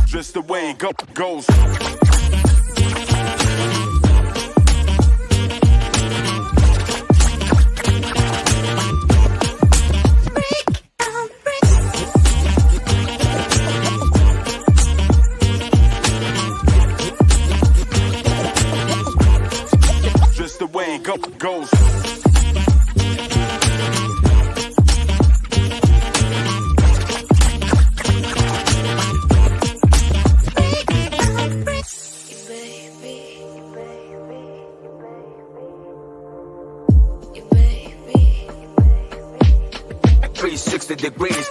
Just the way it goes. Just the way it goes. Degrees.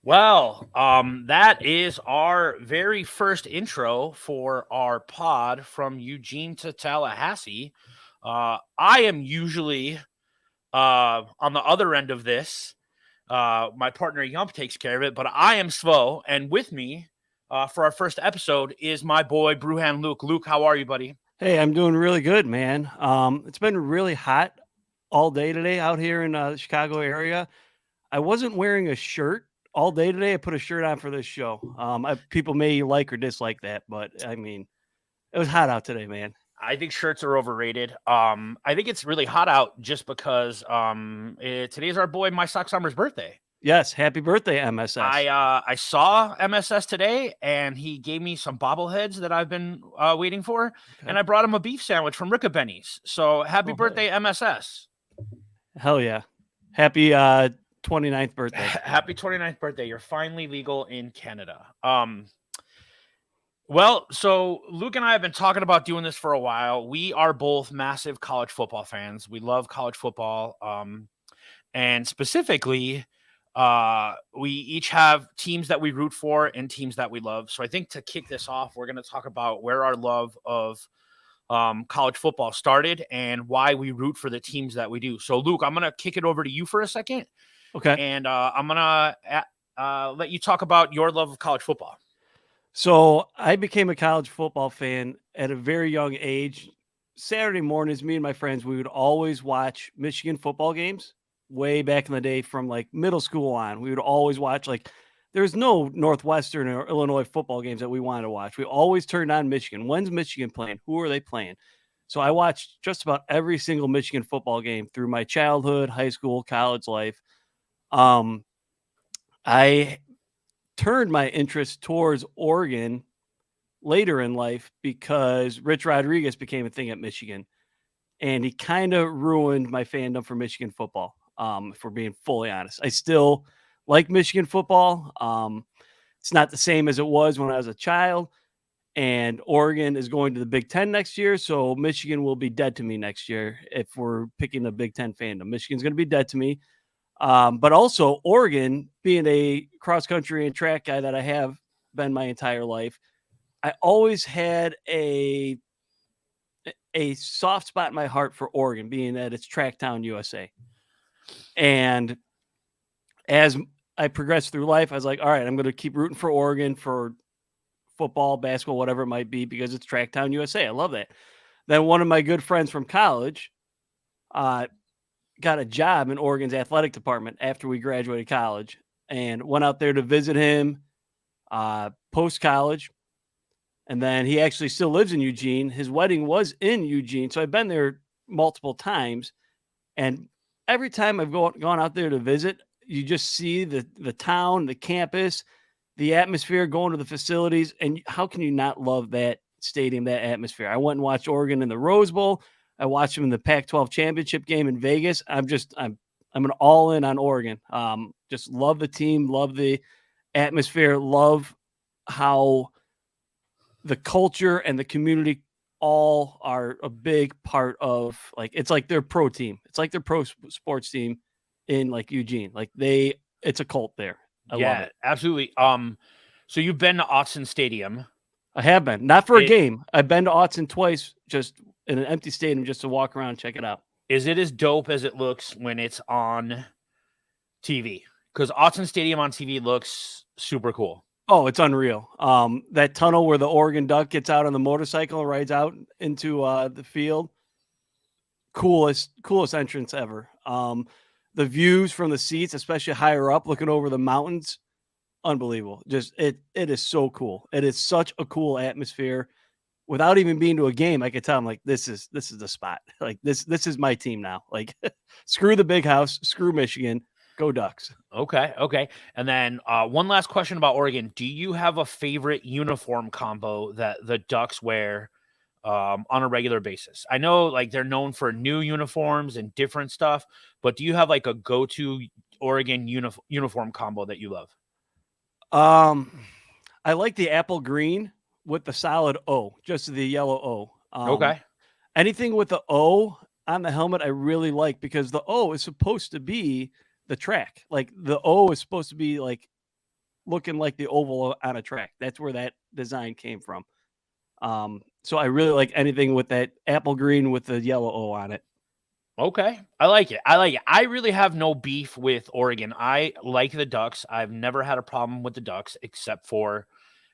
Well, that is our very first intro for our pod from Eugene to Tallahassee. I am usually on the other end of this. My partner Yump takes care of it, but I am Svo, and with me for our first episode is my boy Brewhan Luke. Luke, how are you, buddy? Hey, I'm doing really good, man. It's been really hot all day today out here in the Chicago area. I wasn't wearing a shirt all day today. I put a shirt on for this show. People may like or dislike that, but I mean, it was hot out today, man. I think shirts are overrated. I think it's really hot out just because today's our boy My Sock Summer's birthday. Yes, happy birthday, MSS. I saw MSS today, and he gave me some bobbleheads that I've been waiting for, and I brought him a beef sandwich from Rick Benny's. So happy birthday, MSS. Hell yeah. Happy 29th birthday. Happy 29th birthday. You're finally legal in Canada. Well, so Luke and I have been talking about doing this for a while. We are both massive college football fans. We love college football. And specifically, we each have teams that we root for and teams that we love. So I think to kick this off, we're going to talk about where our love of college football started and why we root for the teams that we do. So Luke, I'm going to kick it over to you for a second. Okay. And I'm going to let you talk about your love of college football. So I became a college football fan at a very young age. Saturday mornings, me and my friends, we would always watch Michigan football games way back in the day from like middle school on. We would always watch, like, there's no Northwestern or Illinois football games that we wanted to watch. We always turned on Michigan. When's Michigan playing? Who are they playing? So I watched just about every single Michigan football game through my childhood, high school, college life. I turned my interest towards Oregon later in life because Rich Rodriguez became a thing at Michigan, and he kind of ruined my fandom for Michigan football. If we're being fully honest, I still like Michigan football. It's not the same as it was when I was a child, and Oregon is going to the Big Ten next year. So Michigan will be dead to me next year. If we're picking a Big Ten fandom, Michigan's going to be dead to me. But also Oregon, being a cross country and track guy that I have been my entire life, I always had a soft spot in my heart for Oregon, being that it's Tracktown, USA. And as I progressed through life, I was like, all right, I'm going to keep rooting for Oregon for football, basketball, whatever it might be, because it's Tracktown, USA. I love that. Then one of my good friends from college, got a job in Oregon's athletic department after we graduated college, and went out there to visit him post-college. And then he actually still lives in Eugene. His wedding was in Eugene. So I've been there multiple times. And every time I've gone out there to visit, you just see the town, the campus, the atmosphere, going to the facilities. And how can you not love that stadium, that atmosphere? I went and watched Oregon in the Rose Bowl. I watched them in the Pac-12 championship game in Vegas. I'm I'm an all in on Oregon. Just love the team, love the atmosphere, love how the culture and the community all are a big part of, like, it's like their pro team. It's like their sports team in like Eugene. Like it's a cult there. I love it. Absolutely. So you've been to Autzen Stadium. I have been, not for a game. I've been to Autzen twice, just in an empty stadium, just to walk around and check it out. Is it as dope as it looks when it's on TV? Because Autzen Stadium on TV looks super cool. Oh, it's unreal. That tunnel where the Oregon Duck gets out on the motorcycle and rides out into the field. Coolest entrance ever. The views from the seats, especially higher up, looking over the mountains, unbelievable. Just it is so cool. It is such a cool atmosphere. Without even being to a game, I could tell I'm like, this is the spot. Like this is my team now. Like, screw the big house, screw Michigan, go Ducks. Okay. And then one last question about Oregon. Do you have a favorite uniform combo that the Ducks wear on a regular basis? I know like they're known for new uniforms and different stuff, but do you have like a go-to Oregon uniform combo that you love? I like the apple green with the solid O, just the yellow O. Okay. Anything with the O on the helmet, I really like, because the O is supposed to be the track. Like the O is supposed to be like looking like the oval on a track. That's where that design came from. So I really like anything with that apple green with the yellow O on it. Okay. I like it. I really have no beef with Oregon. I like the Ducks. I've never had a problem with the Ducks except for,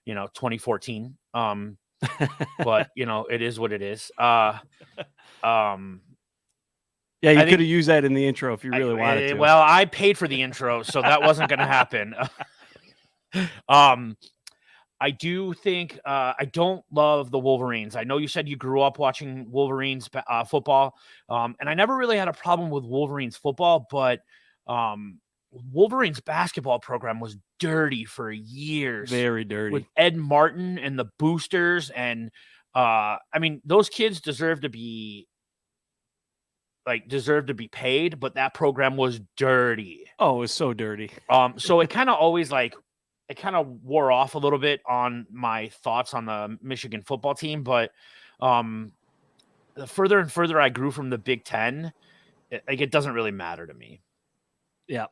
2014. But it is what it is. Yeah, you could have used that in the intro if you really wanted to. Well, I paid for the intro, so that wasn't going to happen. I do think I don't love the Wolverines. I know you said you grew up watching Wolverines football, and I never really had a problem with Wolverines football, but Wolverines basketball program was dirty for years. Very dirty. With Ed Martin and the boosters, and those kids deserve to be paid, but that program was dirty. Oh, it was so dirty. So it kind of always it kind of wore off a little bit on my thoughts on the Michigan football team, but the further and further I grew from the Big Ten, it doesn't really matter to me. Yeah.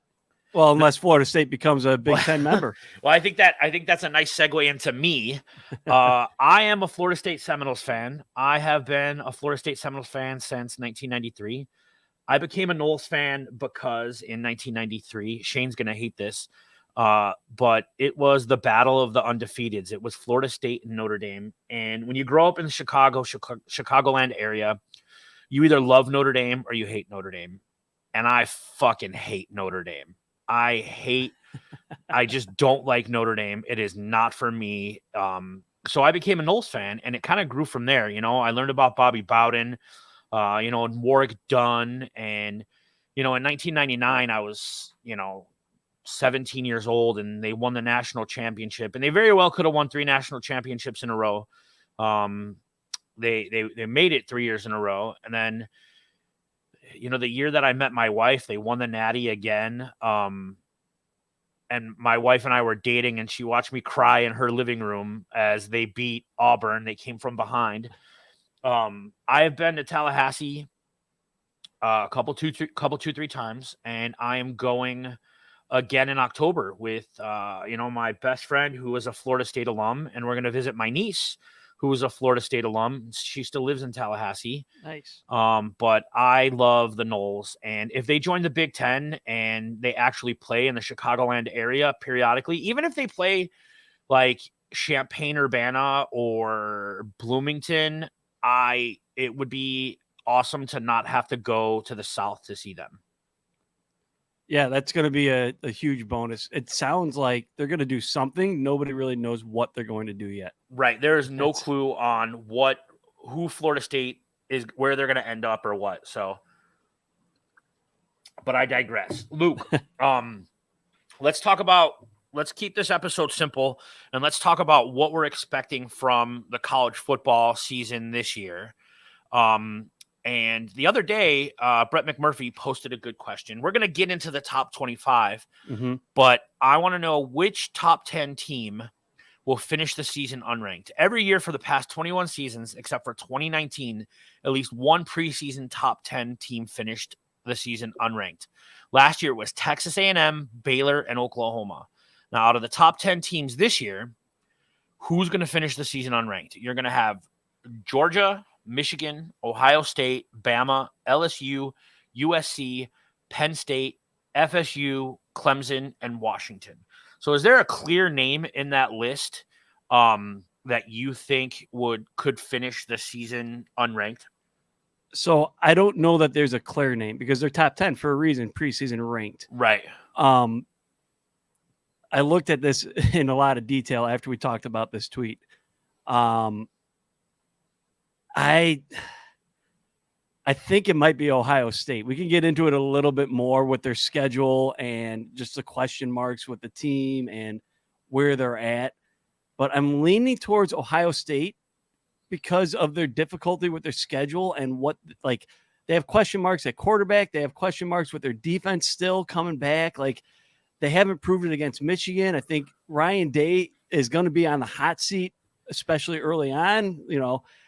Well, unless Florida State becomes a Big Ten member. Well, I think that's a nice segue into me. I am a Florida State Seminoles fan. I have been a Florida State Seminoles fan since 1993. I became a Noles fan because in 1993, Shane's going to hate this, but it was the battle of the undefeateds. It was Florida State and Notre Dame. And when you grow up in the Chicagoland area, you either love Notre Dame or you hate Notre Dame. And I fucking hate Notre Dame. I just don't like Notre Dame. It is not for me. So I became a Noles fan, and it kind of grew from there. I learned about Bobby Bowden, and Warwick Dunn. And, in 1999, I was, 17 years old, and they won the national championship, and they very well could have won 3 national championships in a row. They made it 3 years in a row. And then, the year that I met my wife, they won the Natty again. And my wife and I were dating, and she watched me cry in her living room as they beat Auburn. They came from behind. I have been to Tallahassee a couple, 3 times, and I am going again in October with, my best friend who is a Florida State alum, and we're going to visit my niece, who is a Florida State alum. She still lives in Tallahassee. Nice. But I love the Noles. And if they join the Big Ten and they actually play in the Chicagoland area periodically, even if they play like Champaign-Urbana or Bloomington, it would be awesome to not have to go to the South to see them. Yeah, that's going to be a huge bonus. It sounds like they're going to do something. Nobody really knows what they're going to do yet. Right. There is no clue on who Florida State is, where they're going to end up or what. So, but I digress. Luke, let's keep this episode simple, and let's talk about what we're expecting from the college football season this year. And the other day, Brett McMurphy posted a good question. We're going to get into the top 25, but I want to know which top 10 team will finish the season unranked. Every year for the past 21 seasons, except for 2019, at least one preseason top 10 team finished the season unranked. Last year it was Texas A&M, Baylor, and Oklahoma. Now, out of the top 10 teams this year, who's going to finish the season unranked? You're going to have Georgia, Michigan, Ohio State, Bama, LSU, USC, Penn State, FSU, Clemson, and Washington. So is there a clear name in that list that you think could finish the season unranked? So I don't know that there's a clear name because they're top 10 for a reason, preseason ranked. Right. I looked at this in a lot of detail after we talked about this tweet. I think it might be Ohio State. We can get into it a little bit more with their schedule and just the question marks with the team and where they're at. But I'm leaning towards Ohio State because of their difficulty with their schedule and they have question marks at quarterback. They have question marks with their defense still coming back. Like, they haven't proved it against Michigan. I think Ryan Day is going to be on the hot seat, especially early on.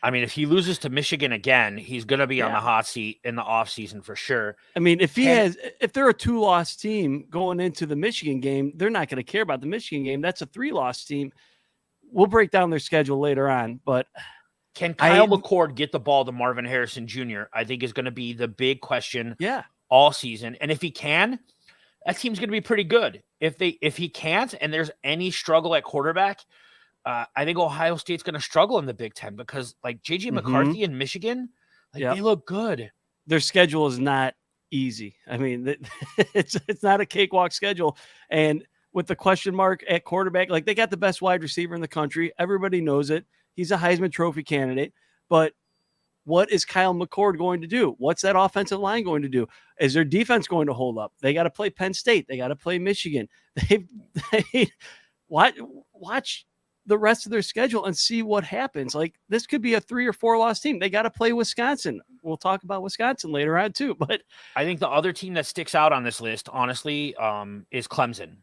I mean, if he loses to Michigan again, he's going to be on the hot seat in the offseason for sure. I mean, if they're a 2-loss team going into the Michigan game, they're not going to care about the Michigan game. That's a 3-loss team. We'll break down their schedule later on, but can Kyle McCord get the ball to Marvin Harrison Jr.? I think is going to be the big question all season. And if he can, that team's going to be pretty good. If he can't, and there's any struggle at quarterback, I think Ohio State's going to struggle in the Big Ten because, like, J.J. McCarthy in Michigan, they look good. Their schedule is not easy. I mean, it's not a cakewalk schedule. And with the question mark at quarterback, like, they got the best wide receiver in the country. Everybody knows it. He's a Heisman Trophy candidate. But what is Kyle McCord going to do? What's that offensive line going to do? Is their defense going to hold up? They got to play Penn State. They got to play Michigan. They watch the rest of their schedule and see what happens. Like, this could be a 3 or 4 loss team. They got to play Wisconsin. We'll talk about Wisconsin later on too. But I think the other team that sticks out on this list, honestly, is Clemson.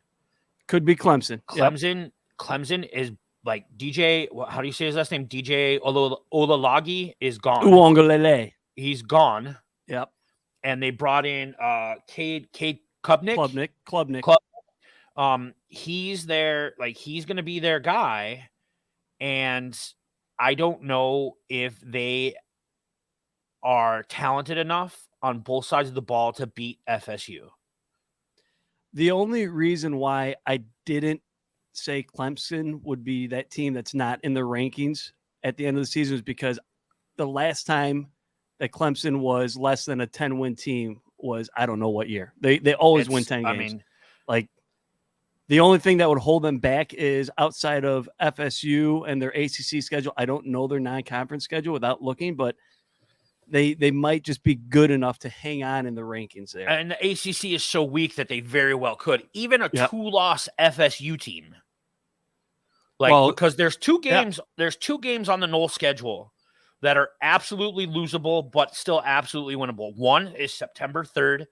Could be Clemson. Clemson is like DJ. How do you say his last name? DJ Olalagi is gone. Uongalele. He's gone. Yep. And they brought in Cade Klubnik. He's there, like, he's going to be their guy. And I don't know if they are talented enough on both sides of the ball to beat FSU. The only reason why I didn't say Clemson would be that team that's not in the rankings at the end of the season is because the last time that Clemson was less than a 10-win team was, I don't know what year. They always win 10 games. I mean, like, the only thing that would hold them back is outside of FSU and their ACC schedule. I don't know their non-conference schedule without looking, but they might just be good enough to hang on in the rankings there. And the ACC is so weak that they very well could. Even a 2-loss FSU team. Because there's 2 games, there's 2 games on the Knoll schedule that are absolutely losable, but still absolutely winnable. One is September 3rd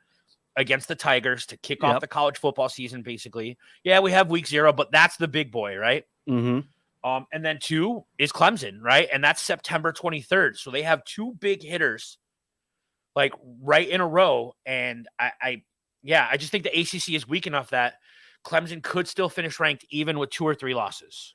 against the Tigers to kick off the college football season, basically. Yeah, we have week 0, but that's the big boy, right? Mm-hmm. And then 2 is Clemson, right? And that's September 23rd. So they have 2 big hitters, like, right in a row. And I just think the ACC is weak enough that Clemson could still finish ranked even with 2 or 3 losses.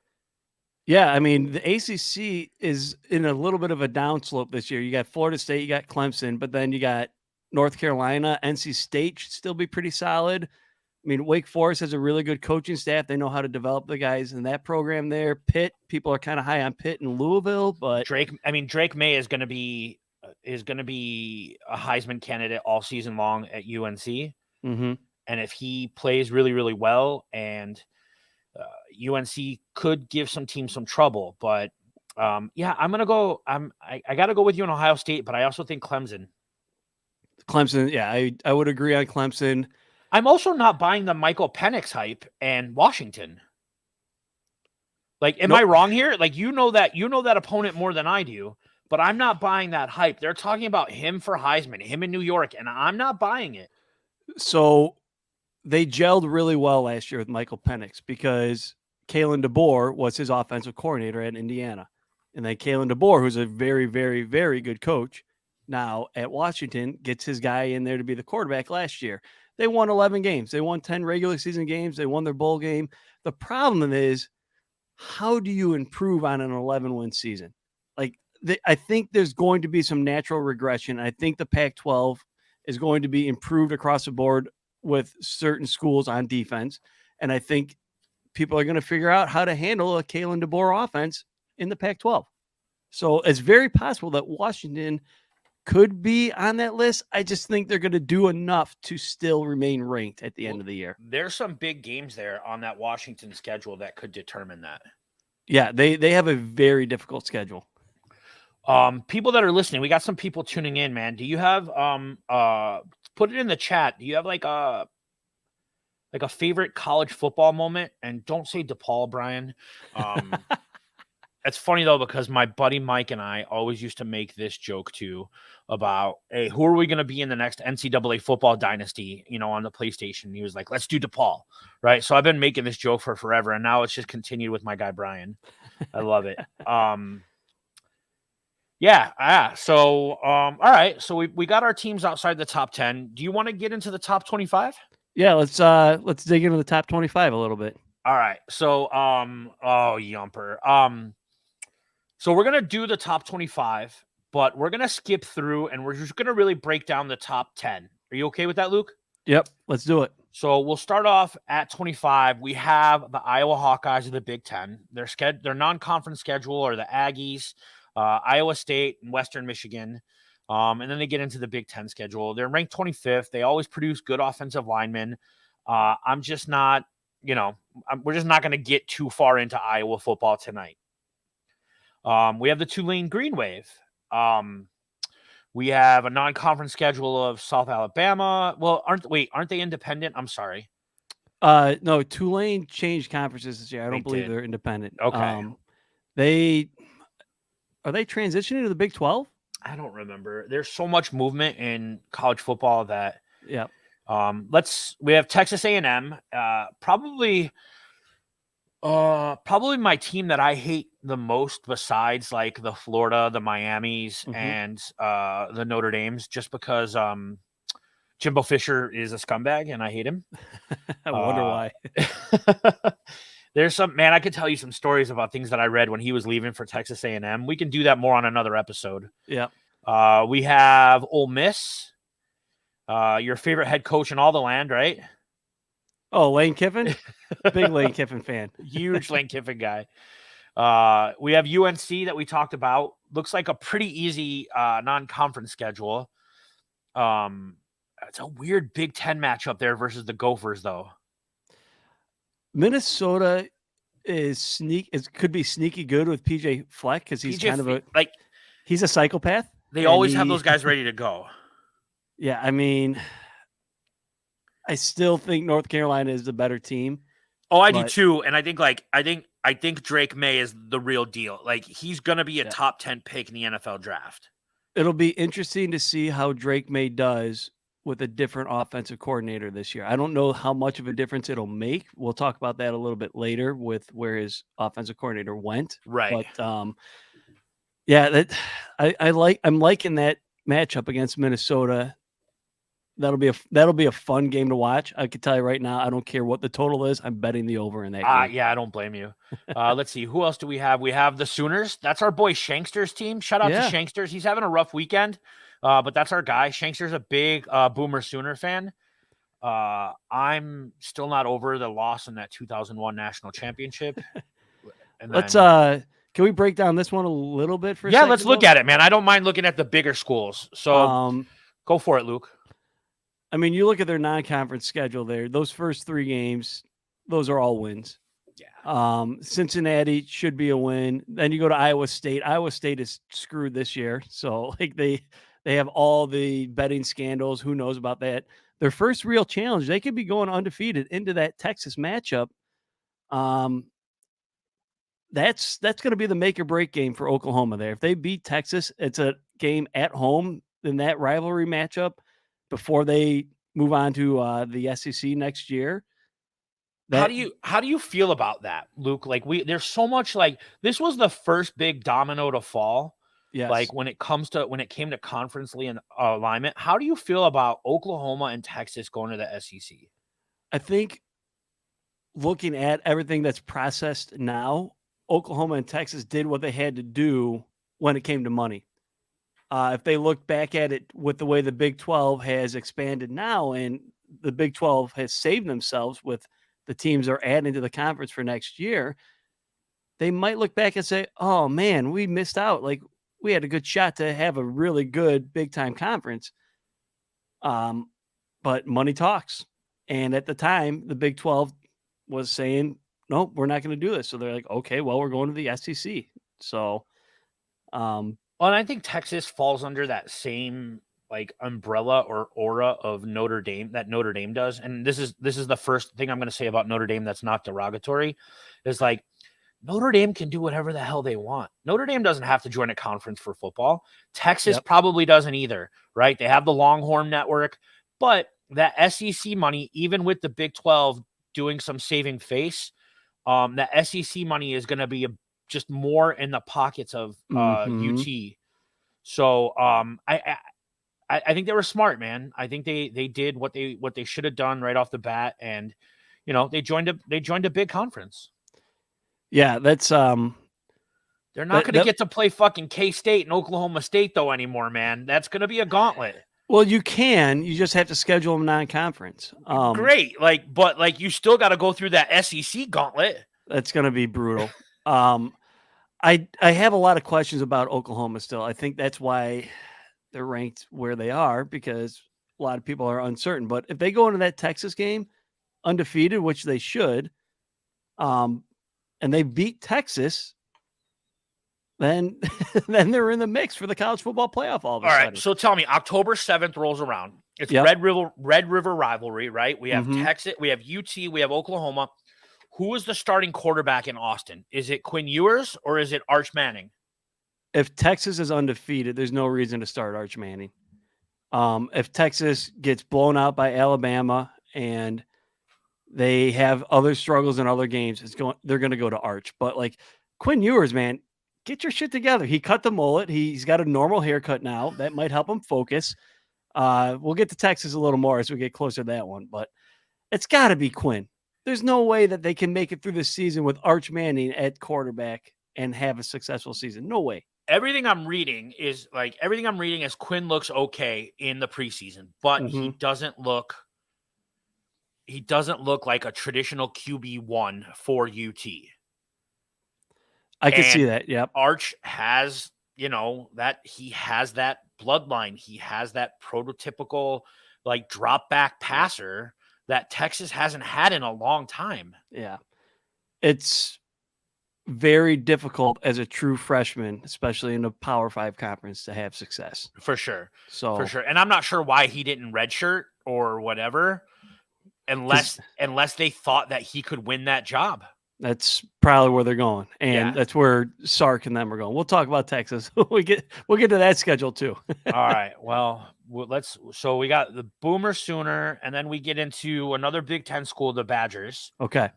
Yeah, I mean, the ACC is in a little bit of a downslope this year. You got Florida State, you got Clemson, but then you got North Carolina. NC State should still be pretty solid. I mean, Wake Forest has a really good coaching staff. They know how to develop the guys in that program there. Pitt, people are kind of high on Pitt and Louisville, but Drake May is going to be a Heisman candidate all season long at UNC. Mm-hmm. And if he plays really, really well, and UNC could give some teams some trouble, but I'm gonna go. I got to go with you on Ohio State, but I also think Clemson. Yeah, I would agree on Clemson. I'm also not buying the Michael Penix hype and Washington. Like, am I wrong here? Like, you know that opponent more than I do, but I'm not buying that hype. They're talking about him for Heisman, him in New York, and I'm not buying it. So they gelled really well last year with Michael Penix because Kalen DeBoer was his offensive coordinator at Indiana. And then Kalen DeBoer, who's a very, very, very good coach, now at Washington, gets his guy in there to be the quarterback last year. They won 11 games. They won 10 regular season games. They won their bowl game. The problem is, how do you improve on an 11-win season? Like, I think there's going to be some natural regression. I think the Pac-12 is going to be improved across the board with certain schools on defense. And I think people are going to figure out how to handle a Kalen DeBoer offense in the Pac-12. So it's very possible that Washington could be on that list. I just think they're going to do enough to still remain ranked at the end of the year. There's some big games there on that Washington schedule that could determine that. Yeah, they have a very difficult schedule. People that are listening, we got some people tuning in, man. Do you have put it in the chat? Do you have like a favorite college football moment? And don't say DePaul, Brian. It's funny though, because my buddy Mike and I always used to make this joke too about, hey, who are we going to be in the next NCAA football dynasty, on the PlayStation? And he was like, let's do DePaul. Right. So I've been making this joke for forever. And now it's just continued with my guy, Brian. I love it. Yeah. So, all right. So we got our teams outside the top 10. Do you want to get into the top 25? Yeah. Let's dig into the top 25 a little bit. All right. So, yumper. So we're going to do the top 25, but we're going to skip through and we're just going to really break down the top 10. Are you okay with that, Luke? Yep. Let's do it. So we'll start off at 25. We have the Iowa Hawkeyes of the Big Ten. Their non-conference schedule are the Aggies, Iowa State, and Western Michigan. And then they get into the Big Ten schedule. They're ranked 25th. They always produce good offensive linemen. I'm just not, we're just not going to get too far into Iowa football tonight. We have the Tulane Green Wave. We have a non-conference schedule of South Alabama. Well, aren't they independent? I'm sorry. No, Tulane changed conferences this year. I don't believe they're independent. Okay. Are they transitioning to the Big 12? I don't remember. There's so much movement in college football that yeah. We have Texas A&M, probably my team that I hate the most besides like the Florida, the Miamis, and the Notre Dames, just because Jimbo Fisher is a scumbag and I hate him. I wonder why. There's I could tell you some stories about things that I read when he was leaving for Texas A&M. We can do that more on another episode. Yeah. We have Ole Miss, your favorite head coach in all the land, right? Oh, Lane Kiffin? Big Lane Kiffin fan. Huge Lane Kiffin guy. We have UNC that we talked about. Looks like a pretty easy non-conference schedule. It's a weird Big Ten matchup there versus the Gophers, though. Minnesota could be sneaky good with PJ Fleck because he's kind of he's a psychopath. They always have those guys ready to go. Yeah, I mean, I still think North Carolina is the better team. Oh, I do too, and I think Drake May is the real deal. Like, he's going to be a top 10 pick in the NFL draft. It'll be interesting to see how Drake May does with a different offensive coordinator this year. I don't know how much of a difference it'll make. We'll talk about that a little bit later with where his offensive coordinator went. Right. But I'm liking that matchup against Minnesota. That'll be a fun game to watch. I can tell you right now, I don't care what the total is. I'm betting the over in that game. Yeah, I don't blame you. Let's see. Who else do we have? We have the Sooners. That's our boy Shankster's team. Shout out to Shanksters. He's having a rough weekend, but that's our guy. Shankster's a big Boomer Sooner fan. I'm still not over the loss in that 2001 national championship. And let's can we break down this one a little bit for a second? Let's look at it, man. I don't mind looking at the bigger schools. So go for it, Luke. I mean, you look at their non-conference schedule there. Those first 3 games, those are all wins. Yeah. Cincinnati should be a win. Then you go to Iowa State. Iowa State is screwed this year. So like they have all the betting scandals. Who knows about that? Their first real challenge, they could be going undefeated into that Texas matchup. that's going to be the make or break game for Oklahoma there. If they beat Texas, it's a game at home in that rivalry matchup before they move on to the SEC next year. How do you feel about that, Luke? Like there's so much, like, this was the first big domino to fall. Yes. Like when it came to conference alignment. How do you feel about Oklahoma and Texas going to the SEC? I think looking at everything that's processed now, Oklahoma and Texas did what they had to do when it came to money. If they look back at it with the way the Big 12 has expanded now, and the Big 12 has saved themselves with the teams are adding to the conference for next year, they might look back and say, oh man, we missed out. Like, we had a good shot to have a really good big time conference. But money talks. And at the time, the Big 12 was saying, no, we're not going to do this. So they're like, okay, well, we're going to the SEC. So, well, and I think Texas falls under that same like umbrella or aura of Notre Dame that Notre Dame does. And this is the first thing I'm going to say about Notre Dame that's not derogatory, is like Notre Dame can do whatever the hell they want. Notre Dame doesn't have to join a conference for football. Texas probably doesn't either, right? They have the Longhorn Network, but that SEC money, even with the Big 12 doing some saving face, that SEC money is going to be just more in the pockets of UT. So I think they were smart, man. I think they did what they should have done right off the bat, and they joined a big conference. Yeah, that's they're not going to get to play fucking K-State and Oklahoma State though anymore, man. That's going to be a gauntlet. Well, you just have to schedule them non-conference. Great, but you still got to go through that SEC gauntlet. That's going to be brutal. I have a lot of questions about Oklahoma still. I think that's why they're ranked where they are, because a lot of people are uncertain. But if they go into that Texas game undefeated, which they should, and they beat Texas, then they're in the mix for the college football playoff all of a sudden. All right, so tell me, October 7th rolls around. It's Red River rivalry, right? We have Texas, we have UT, we have Oklahoma. Who is the starting quarterback in Austin? Is it Quinn Ewers or is it Arch Manning? If Texas is undefeated, there's no reason to start Arch Manning. If Texas gets blown out by Alabama and they have other struggles in other games, they're going to go to Arch. But like Quinn Ewers, man, get your shit together. He cut the mullet. He's got a normal haircut now. That might help him focus. We'll get to Texas a little more as we get closer to that one, but it's got to be Quinn. There's no way that they can make it through the season with Arch Manning at quarterback and have a successful season. No way. Everything I'm reading is Quinn looks okay in the preseason, but he doesn't look like a traditional QB1 for UT. I can see that. Yep. Arch has, that he has that bloodline. He has that prototypical like drop back passer that Texas hasn't had in a long time. Yeah. It's very difficult as a true freshman, especially in a Power 5 conference, to have success. For sure. And I'm not sure why he didn't redshirt or whatever, unless they thought that he could win that job. That's probably where they're going. And that's where Sark and them are going. We'll talk about Texas. We'll get to that schedule too. All right. Well, so we got the Boomer Sooner, and then we get into another Big Ten school, the Badgers. Okay.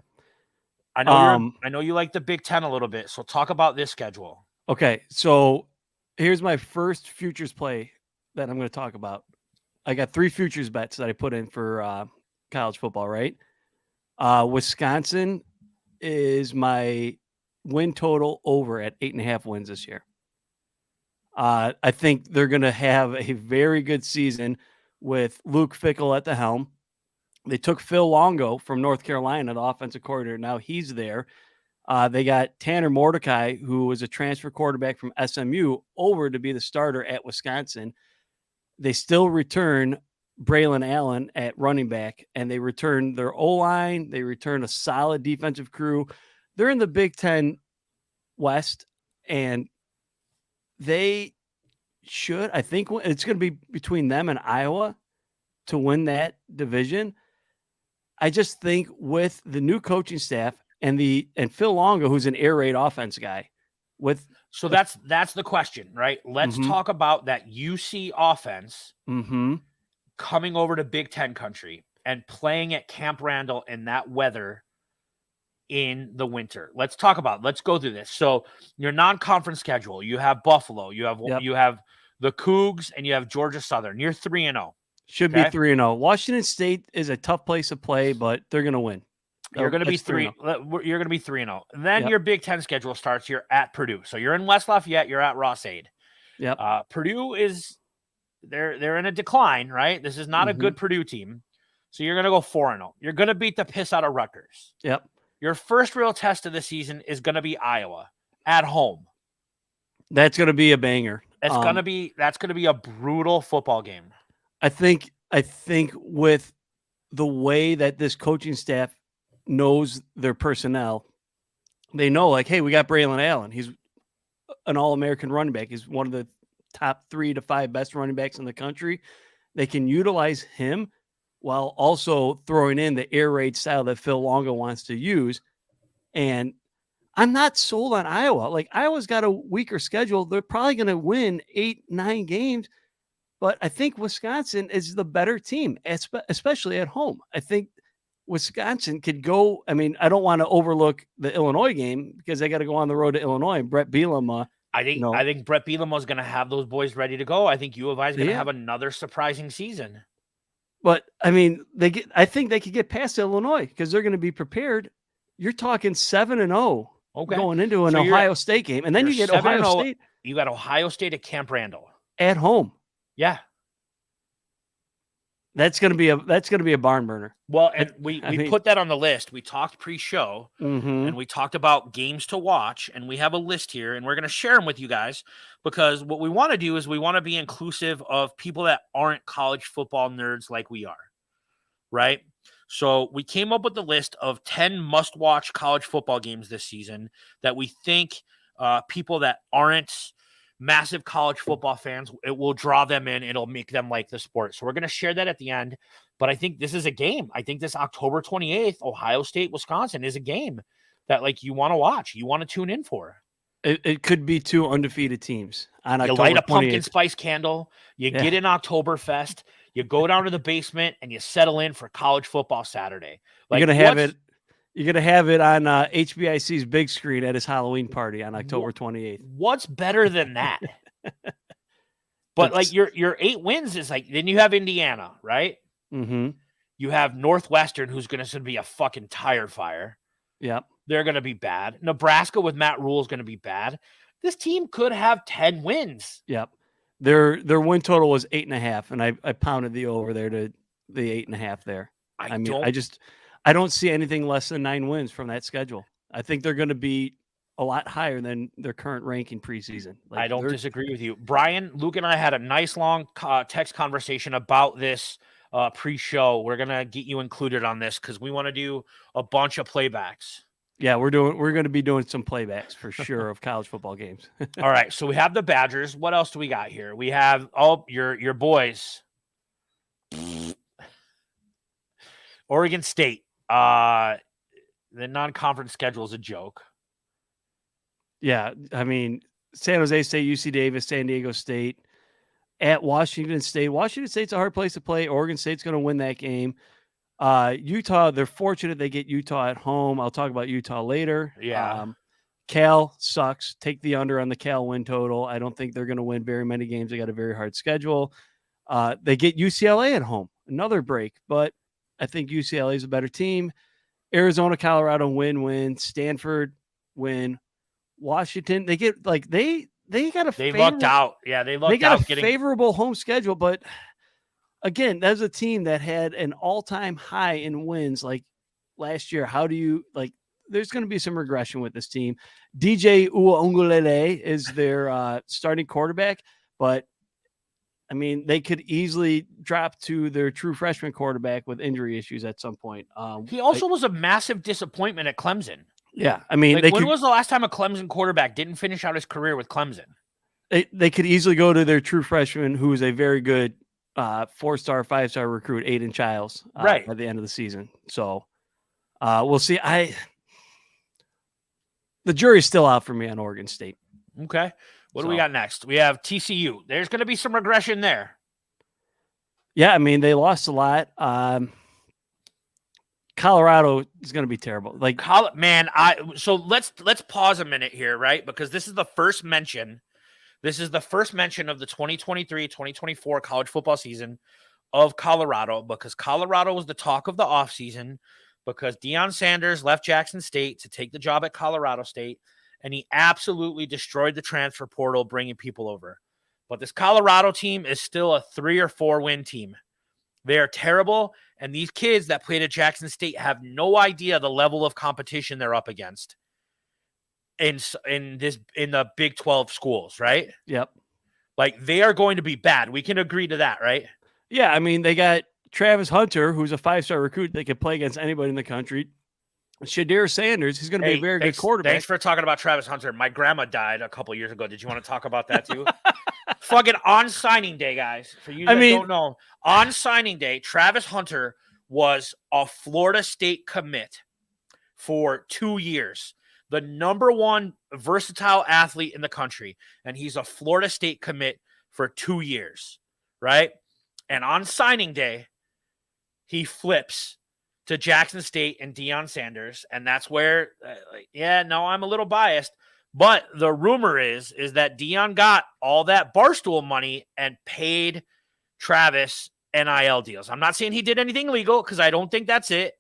I know you like the Big Ten a little bit, so talk about this schedule. Okay, so here's my first futures play that I'm going to talk about. I got 3 futures bets that I put in for college football, right? Wisconsin is my win total over at 8.5 wins this year. I think they're going to have a very good season with Luke Fickell at the helm. They took Phil Longo from North Carolina, the offensive coordinator. Now he's there. They got Tanner Mordecai, who was a transfer quarterback from SMU, over to be the starter at Wisconsin. They still return Braylon Allen at running back, and they return their O-line. They return a solid defensive crew. They're in the Big Ten West, and they should, I think it's going to be between them and Iowa to win that division. I just think with the new coaching staff and Phil Longo, who's an air raid offense guy. So that's the question, right? Let's talk about that UC offense coming over to Big Ten country and playing at Camp Randall in that weather in the winter. Let's go through this. So your non-conference schedule, you have Buffalo, you have the Cougs, and you have Georgia Southern. You're 3-0. Should be 3-0. Washington State is a tough place to play, but they're going to win. You're going to be 3. You're going to be 3-0. Then your Big Ten schedule starts. You're at Purdue. So you're in West Lafayette. You're at Ross-Ade. Yep. Purdue is they're in a decline, right? This is not a good Purdue team. So you're going to go 4-0. You're going to beat the piss out of Rutgers. Yep. Your first real test of the season is going to be Iowa at home. That's going to be a banger. That's going to be a brutal football game. I think with the way that this coaching staff knows their personnel, they know, like, hey, we got Braylon Allen. He's an All-American running back. He's one of the top 3 to 5 best running backs in the country. They can utilize him while also throwing in the air raid style that Phil Longo wants to use. And I'm not sold on Iowa. Like, Iowa's got a weaker schedule. They're probably going to win 8-9 games. But I think Wisconsin is the better team, especially at home. I think Wisconsin could go. I mean, I don't want to overlook the Illinois game because they got to go on the road to Illinois. And Brett Bielema. I think Brett Bielema is going to have those boys ready to go. I think U of I is going to have another surprising season. But I mean, I think they could get past Illinois because they're going to be prepared. You're talking 7-0 going into an Ohio State game, and then you get Ohio State. You got Ohio State at Camp Randall at home. Yeah. That's going to be a barn burner. Well, and we put that on the list. We talked pre-show and we talked about games to watch, and we have a list here, and we're going to share them with you guys because what we want to do is we want to be inclusive of people that aren't college football nerds like we are, right? So we came up with the list of 10 must-watch college football games this season that we think people that aren't massive college football fans, it will draw them in. It'll make them like the sport. So we're going to share that at the end. But I think this is a game. I think this October 28th, Ohio State, Wisconsin is a game that like you want to watch, you want to tune in for. It could be 2 undefeated teams on October 28th. You light a pumpkin spice candle, you get in Oktoberfest, you go down to the basement and you settle in for college football Saturday. Like, you're going to have it on HBIC's big screen at his Halloween party on October 28th. What's better than that? But like your 8 wins is like, then you have Indiana, right? Mm-hmm. You have Northwestern, who's going to be a fucking tire fire. Yep. They're going to be bad. Nebraska with Matt Rule is going to be bad. This team could have 10 wins. Yep. Their win total was 8.5, and I pounded the over there to the 8.5 there. I don't see anything less than 9 wins from that schedule. I think they're going to be a lot higher than their current ranking preseason. Like, I don't disagree with you. Brian, Luke, and I had a nice long text conversation about this pre-show. We're going to get you included on this because we want to do a bunch of playbacks. Yeah, we're going to be doing some playbacks for sure of college football games. All right, so we have the Badgers. What else do we got here? We have your boys. Oregon State. The non-conference schedule is a joke. Yeah, I mean, San Jose State, UC Davis, San Diego State, at Washington State. Washington State's a hard place to play. Oregon State's going to win that game. Utah, they're fortunate they get Utah at home. I'll talk about Utah later. Yeah. Cal sucks. Take the under on the Cal win total. I don't think they're going to win very many games. They got a very hard schedule. They get UCLA at home. Another break, but I think UCLA is a better team. Arizona, Colorado, win. Stanford, win. Washington, they get like they got a lucked out. Yeah, they got a favorable home schedule, but again, that's a team that had an all-time high in wins like last year. How do you like? There's going to be some regression with this team. DJ Uiagalelei is their starting quarterback, but I mean, they could easily drop to their true freshman quarterback with injury issues at some point. He also was a massive disappointment at Clemson. Yeah, I mean, when was the last time a Clemson quarterback didn't finish out his career with Clemson? They could easily go to their true freshman, who is a very good 4-star, 5-star recruit, Aiden Childs, right, by the end of the season. So we'll see. The jury's still out for me on Oregon State. Okay. What do we got next? We have TCU. There's going to be some regression there. Yeah, I mean, they lost a lot. Colorado is going to be terrible. Like, so let's pause a minute here, right? Because this is the first mention. This is the first mention of the 2023-2024 college football season of Colorado, because Colorado was the talk of the offseason, because Deion Sanders left Jackson State to take the job at Colorado State, and he absolutely destroyed the transfer portal, bringing people over. But this Colorado team is still a 3 or 4 win team. They are terrible, and these kids that played at Jackson State have no idea the level of competition they're up against in the Big 12 schools, right? Yep. Like, they are going to be bad. We can agree to that, right? Yeah, I mean, they got Travis Hunter, who's a 5-star recruit. They can play against anybody in the country. Shadir Sanders, he's going to be a very good quarterback. Thanks for talking about Travis Hunter. My grandma died a couple years ago. Did you want to talk about that too? Fucking on signing day, guys. For you that don't know, on signing day, Travis Hunter was a Florida State commit for 2 years. The number 1 versatile athlete in the country. And he's a Florida State commit for 2 years, right? And on signing day, he flips to Jackson State and Deion Sanders. And that's where, I'm a little biased. But the rumor is that Deion got all that Barstool money and paid Travis NIL deals. I'm not saying he did anything legal, because I don't think that's it.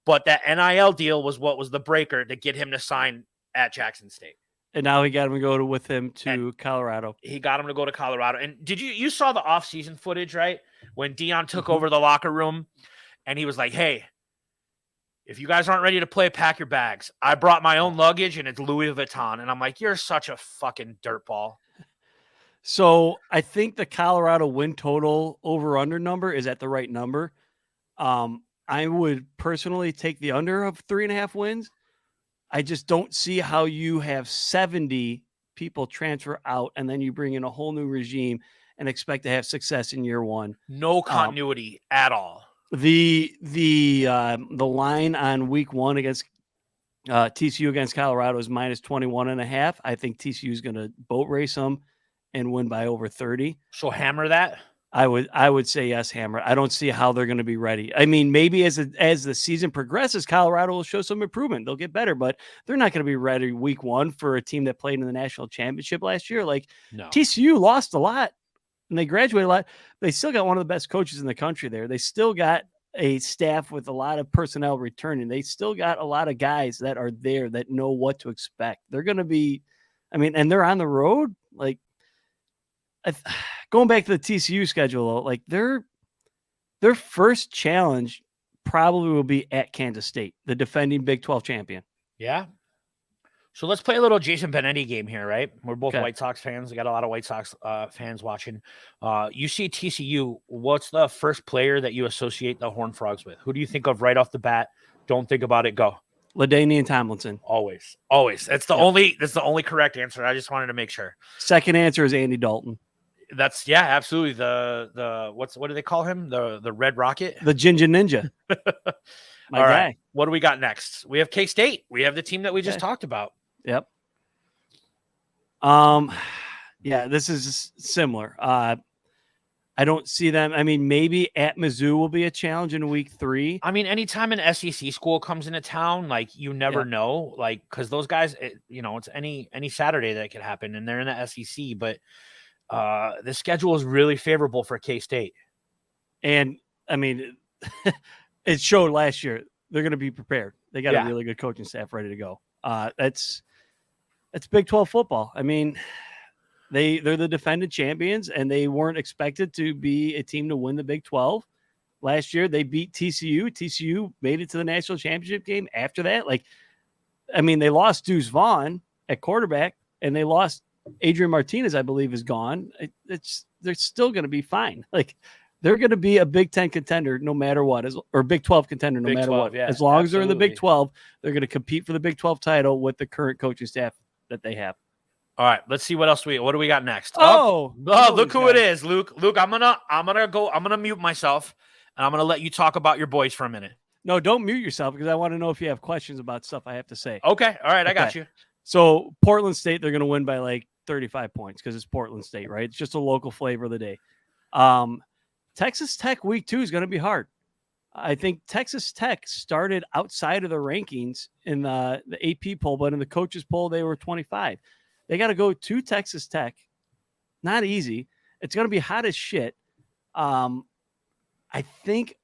But that NIL deal was what was the breaker to get him to sign at Jackson State. And now he got him to go with him to Colorado. He got him to go to Colorado. And did you saw the offseason footage, right? When Deion took over the locker room and he was like, hey, if you guys aren't ready to play, pack your bags. I brought my own luggage and it's Louis Vuitton. And I'm like, you're such a fucking dirtball. So I think the Colorado win total over-under number is at the right number. I would personally take the under of 3.5 wins. I just don't see how you have 70 people transfer out and then you bring in a whole new regime and expect to have success in year one. No continuity at all. The line on week 1 against TCU against Colorado is minus 21.5. I think TCU is going to boat race them and win by over 30. So hammer that. I would say yes, hammer. I don't see how they're going to be ready. I mean, maybe as the season progresses, Colorado will show some improvement. They'll get better, but they're not going to be ready week 1 for a team that played in the national championship last year. Like, no. TCU lost a lot and they graduated a lot. They still got one of the best coaches in the country there. They still got a staff with a lot of personnel returning. They still got a lot of guys that are there that know what to expect. They're going to be, and they're on the road. Like, going back to the TCU schedule, like their first challenge probably will be at Kansas State, the defending Big 12 champion. Yeah. So let's play a little Jason Benetti game here, right? We're both White Sox fans. We got a lot of White Sox fans watching. You see TCU, what's the first player that you associate the Horned Frogs with? Who do you think of right off the bat? Don't think about it. Go. LaDainian Tomlinson. Always. That's the only correct answer. I just wanted to make sure. Second answer is Andy Dalton. That's absolutely the what do they call him? The Red Rocket? The Ginger Ninja. My guy. Right. What do we got next? We have K-State. We have the team that we just talked about. Yep. This is similar. I don't see them. Maybe at Mizzou will be a challenge in week 3. Anytime an SEC school comes into town, like, you never know, like, because those guys, it's any Saturday that could happen, and they're in the SEC, but the schedule is really favorable for K-State. And it showed last year. They're going to be prepared. They got a really good coaching staff ready to go. That's Big 12 football. They're the defending champions, and they weren't expected to be a team to win the Big 12. Last year, they beat TCU. TCU made it to the national championship game after that. They lost Deuce Vaughn at quarterback, and they lost Adrian Martinez, I believe, is gone. They're still going to be fine. They're going to be a Big 10 contender no matter what, or Big 12 contender no matter what. As long as they're in the Big 12, they're going to compete for the Big 12 title with the current coaching staff that they have. All right, let's see what do we got next? Look who it is, Luke. Luke, I'm gonna mute myself, and I'm gonna let you talk about your boys for a minute. No, don't mute yourself, because I want to know if you have questions about stuff I have to say. Okay, all right, I got you. So Portland State, they're going to win by like 35 points because it's Portland State, right? It's just a local flavor of the day. Texas Tech week 2 is going to be hard. I think Texas Tech started outside of the rankings in the AP poll, but in the coaches poll, they were 25. They got to go to Texas Tech. Not easy. It's going to be hot as shit. I think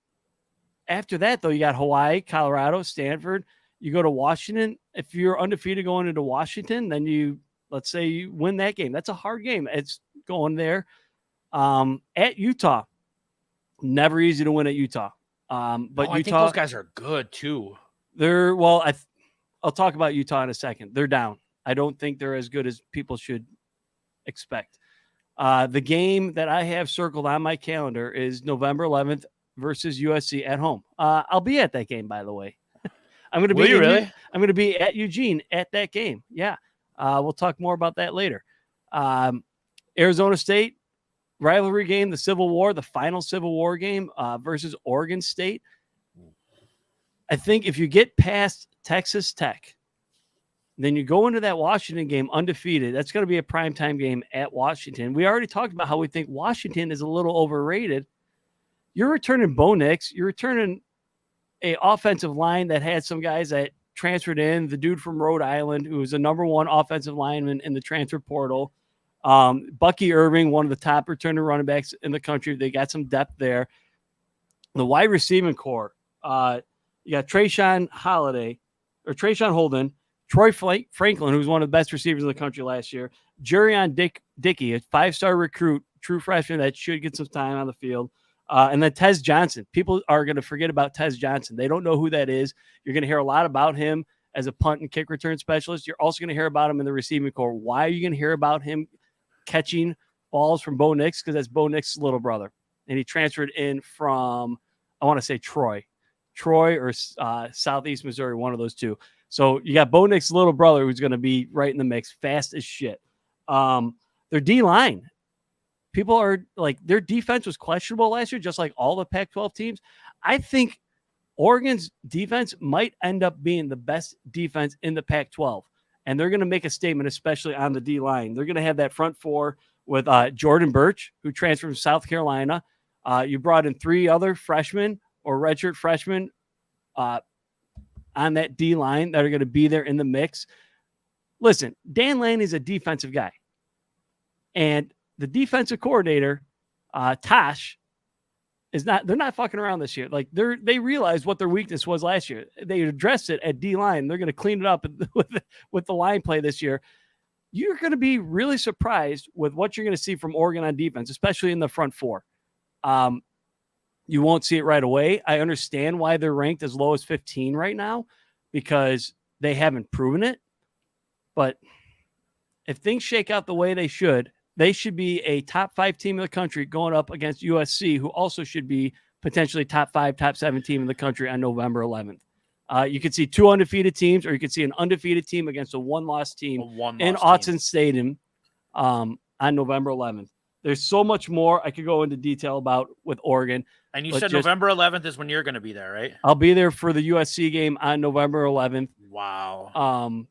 after that, though, you got Hawaii, Colorado, Stanford. You go to Washington. If you're undefeated going into Washington, then let's say you win that game. That's a hard game. It's going there. At Utah, never easy to win at Utah. But I Utah, think those guys are good too. I'll talk about Utah in a second. They're down. I don't think they're as good as people should expect. The game that I have circled on my calendar is November 11th versus USC at home. I'll be at that game, by the way. I'm going to be really? I'm going to be at Eugene at that game. Yeah. We'll talk more about that later. Arizona State rivalry game, the Civil War, the final Civil War game versus Oregon State. I think if you get past Texas Tech, then you go into that Washington game undefeated. That's going to be a primetime game at Washington. We already talked about how we think Washington is a little overrated. You're returning Bo Nix. You're returning a offensive line that had some guys that transferred in. The dude from Rhode Island, who was a number 1 offensive lineman in the transfer portal. Bucky Irving, one of the top returning running backs in the country. They got some depth there. The wide receiving core. You got Trayshawn Holden, Troy Franklin, who's one of the best receivers in the country last year. Jurion Dickey, a 5-star recruit, true freshman that should get some time on the field. And then Tez Johnson. People are going to forget about Tez Johnson. They don't know who that is. You're going to hear a lot about him as a punt and kick return specialist. You're also going to hear about him in the receiving core. Why are you going to hear about him catching balls from Bo Nix? Because that's Bo Nix's little brother. And he transferred in from, I want to say Troy or Southeast Missouri, one of those two. So you got Bo Nix's little brother who's going to be right in the mix, fast as shit. Their D-line. People are like, their defense was questionable last year, just like all the Pac-12 teams. I think Oregon's defense might end up being the best defense in the Pac-12. And they're going to make a statement, especially on the D-line. They're going to have that front 4 with Jordan Birch, who transferred from South Carolina. You brought in 3 other freshmen or redshirt freshmen on that D-line that are going to be there in the mix. Listen, Dan Laney's a defensive guy. And the defensive coordinator, Tosh, they're not fucking around this year. Like they realized what their weakness was last year. They addressed it at D-line. They're going to clean it up with the line play this year. You're going to be really surprised with what you're going to see from Oregon on defense, especially in the front 4. You won't see it right away. I understand why they're ranked as low as 15 right now because they haven't proven it. But if things shake out the way they should be a top 5 team in the country going up against USC, who also should be potentially top 5, top 7 team in the country on November 11th. You could see 2 undefeated teams, or you could see an undefeated team against a one-loss team in Autzen Stadium on November 11th. There's so much more I could go into detail about with Oregon. And you said November 11th is when you're going to be there, right? I'll be there for the USC game on November 11th. Wow.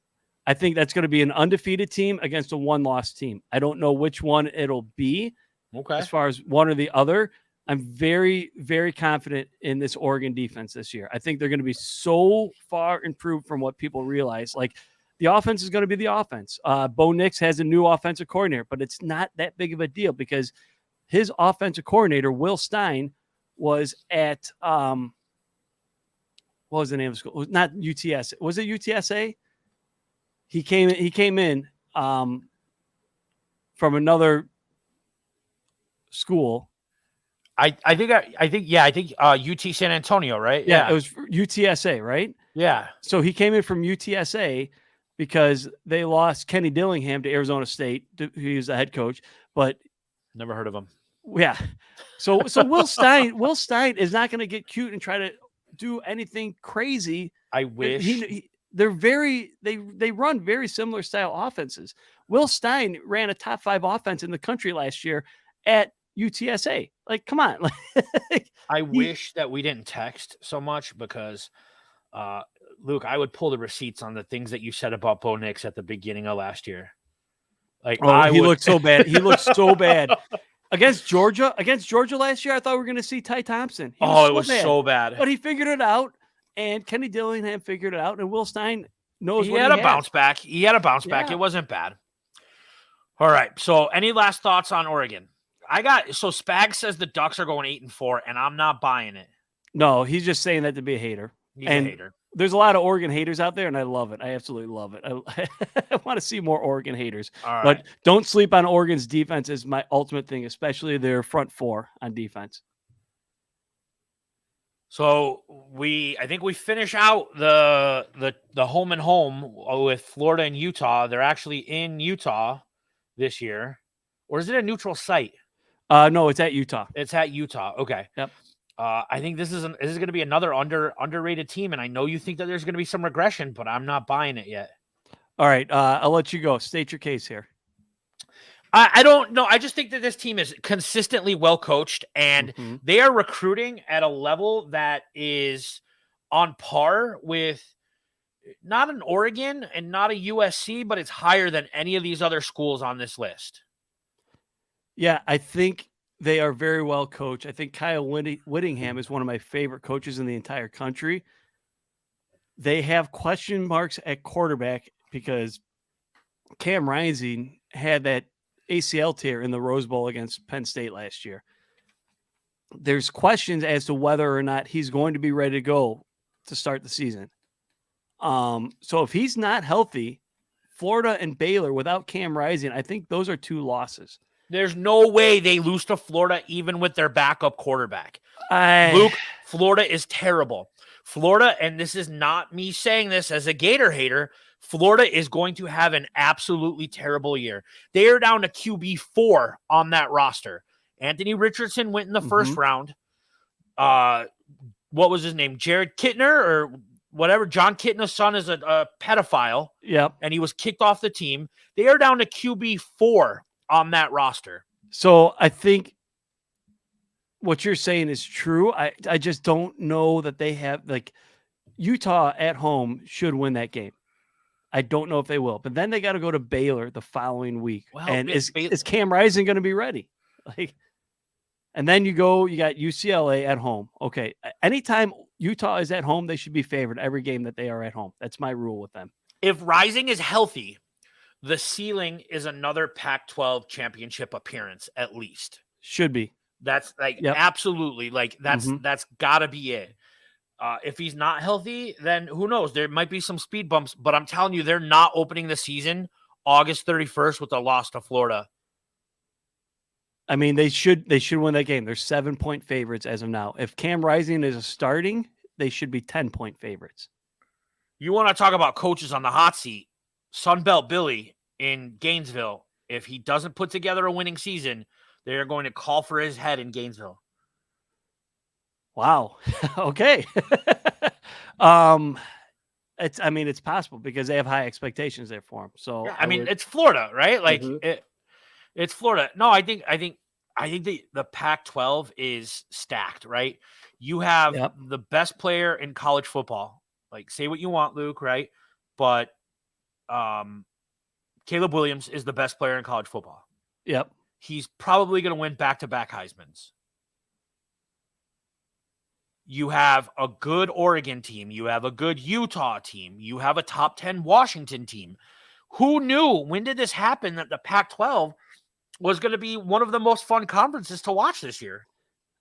I think that's going to be an undefeated team against a one-loss team. I don't know which one it'll be. Okay. As far as one or the other, I'm very, very confident in this Oregon defense this year. I think they're going to be so far improved from what people realize. Like, the offense is going to be the offense. Bo Nix has a new offensive coordinator, but it's not that big of a deal because his offensive coordinator, Will Stein, was at what was the name of the school? Not UTS. Was it UTSA? He came in from another school. I think UT San Antonio, right? Yeah, it was UTSA, right? Yeah. So he came in from UTSA because they lost Kenny Dillingham to Arizona State. He was the head coach, but never heard of him. Yeah. So Will Stein is not going to get cute and try to do anything crazy. I wish. They run very similar style offenses. Will Stein ran a top 5 offense in the country last year at UTSA. Like, come on. I wish that we didn't text so much because Luke, I would pull the receipts on the things that you said about Bo Nix at the beginning of last year. Like, he looked so bad. He looked so bad against Georgia. Against Georgia last year, I thought we were going to see Ty Thompson. It was so bad. But he figured it out, and Kenny Dillingham figured it out, and Will Stein knows he what had he a has. bounce back. He had a bounce back. Yeah. It wasn't bad. All right. So, any last thoughts on Oregon? Spag says the Ducks are going 8-4, and I'm not buying it. No, he's just saying that to be a hater. He's a hater. There's a lot of Oregon haters out there, and I love it. I absolutely love it. I want to see more Oregon haters. All right. But don't sleep on Oregon's defense is my ultimate thing, especially their front four on defense. So I think we finish out the home and home with Florida and Utah. They're actually in Utah this year. Or is it a neutral site? No, it's at Utah. It's at Utah. Okay. Yep. I think this is going to be another underrated team, and I know you think that there's going to be some regression, but I'm not buying it yet. All right, I'll let you go. State your case here. I don't know. I just think that this team is consistently well coached, and they are recruiting at a level that is on par with not an Oregon and not a USC, but it's higher than any of these other schools on this list. Yeah, I think they are very well coached. I think Kyle Whittingham is one of my favorite coaches in the entire country. They have question marks at quarterback because Cam Rising had that ACL tear in the Rose Bowl against Penn State last year. There's questions as to whether or not he's going to be ready to go to start the season. So if he's not healthy, Florida and Baylor without Cam Rising, I think those are 2 losses. There's no way they lose to Florida even with their backup quarterback. Luke, Florida is terrible. Florida, and this is not me saying this as a Gator hater, Florida is going to have an absolutely terrible year. They are down to QB4 on that roster. Anthony Richardson went in the first round. What was his name? Jared Kittner or whatever. John Kitna's son is a pedophile. Yep. And he was kicked off the team. They are down to QB4 on that roster. So I think what you're saying is true. I just don't know that they have, like, Utah at home should win that game. I don't know if they will, but then they got to go to Baylor the following week. Well, and is Cam Rising going to be ready? Like, and then you got UCLA at home. Okay. Anytime Utah is at home, they should be favored every game that they are at home. That's my rule with them. If Rising is healthy, the ceiling is another Pac-12 championship appearance, at least. Should be. That's like, absolutely. Like that's gotta be it. If he's not healthy, then who knows? There might be some speed bumps, but I'm telling you, they're not opening the season August 31st with a loss to Florida. I mean, they should win that game. They're 7-point favorites as of now. If Cam Rising is starting, they should be 10-point favorites. You want to talk about coaches on the hot seat? Sunbelt Billy in Gainesville. If he doesn't put together a winning season, they're going to call for his head in Gainesville. Wow. Okay. It's possible because they have high expectations there for him. So yeah, it's Florida, right? Like it's Florida. No, I think the Pac-12 is stacked, right? You have the best player in college football. Like, say what you want, Luke, right? But Caleb Williams is the best player in college football. Yep. He's probably going to win back-to-back Heismans. You have a good Oregon team. You have a good Utah team. You have a top 10 Washington team. Who knew? When did this happen that the Pac-12 was going to be one of the most fun conferences to watch this year?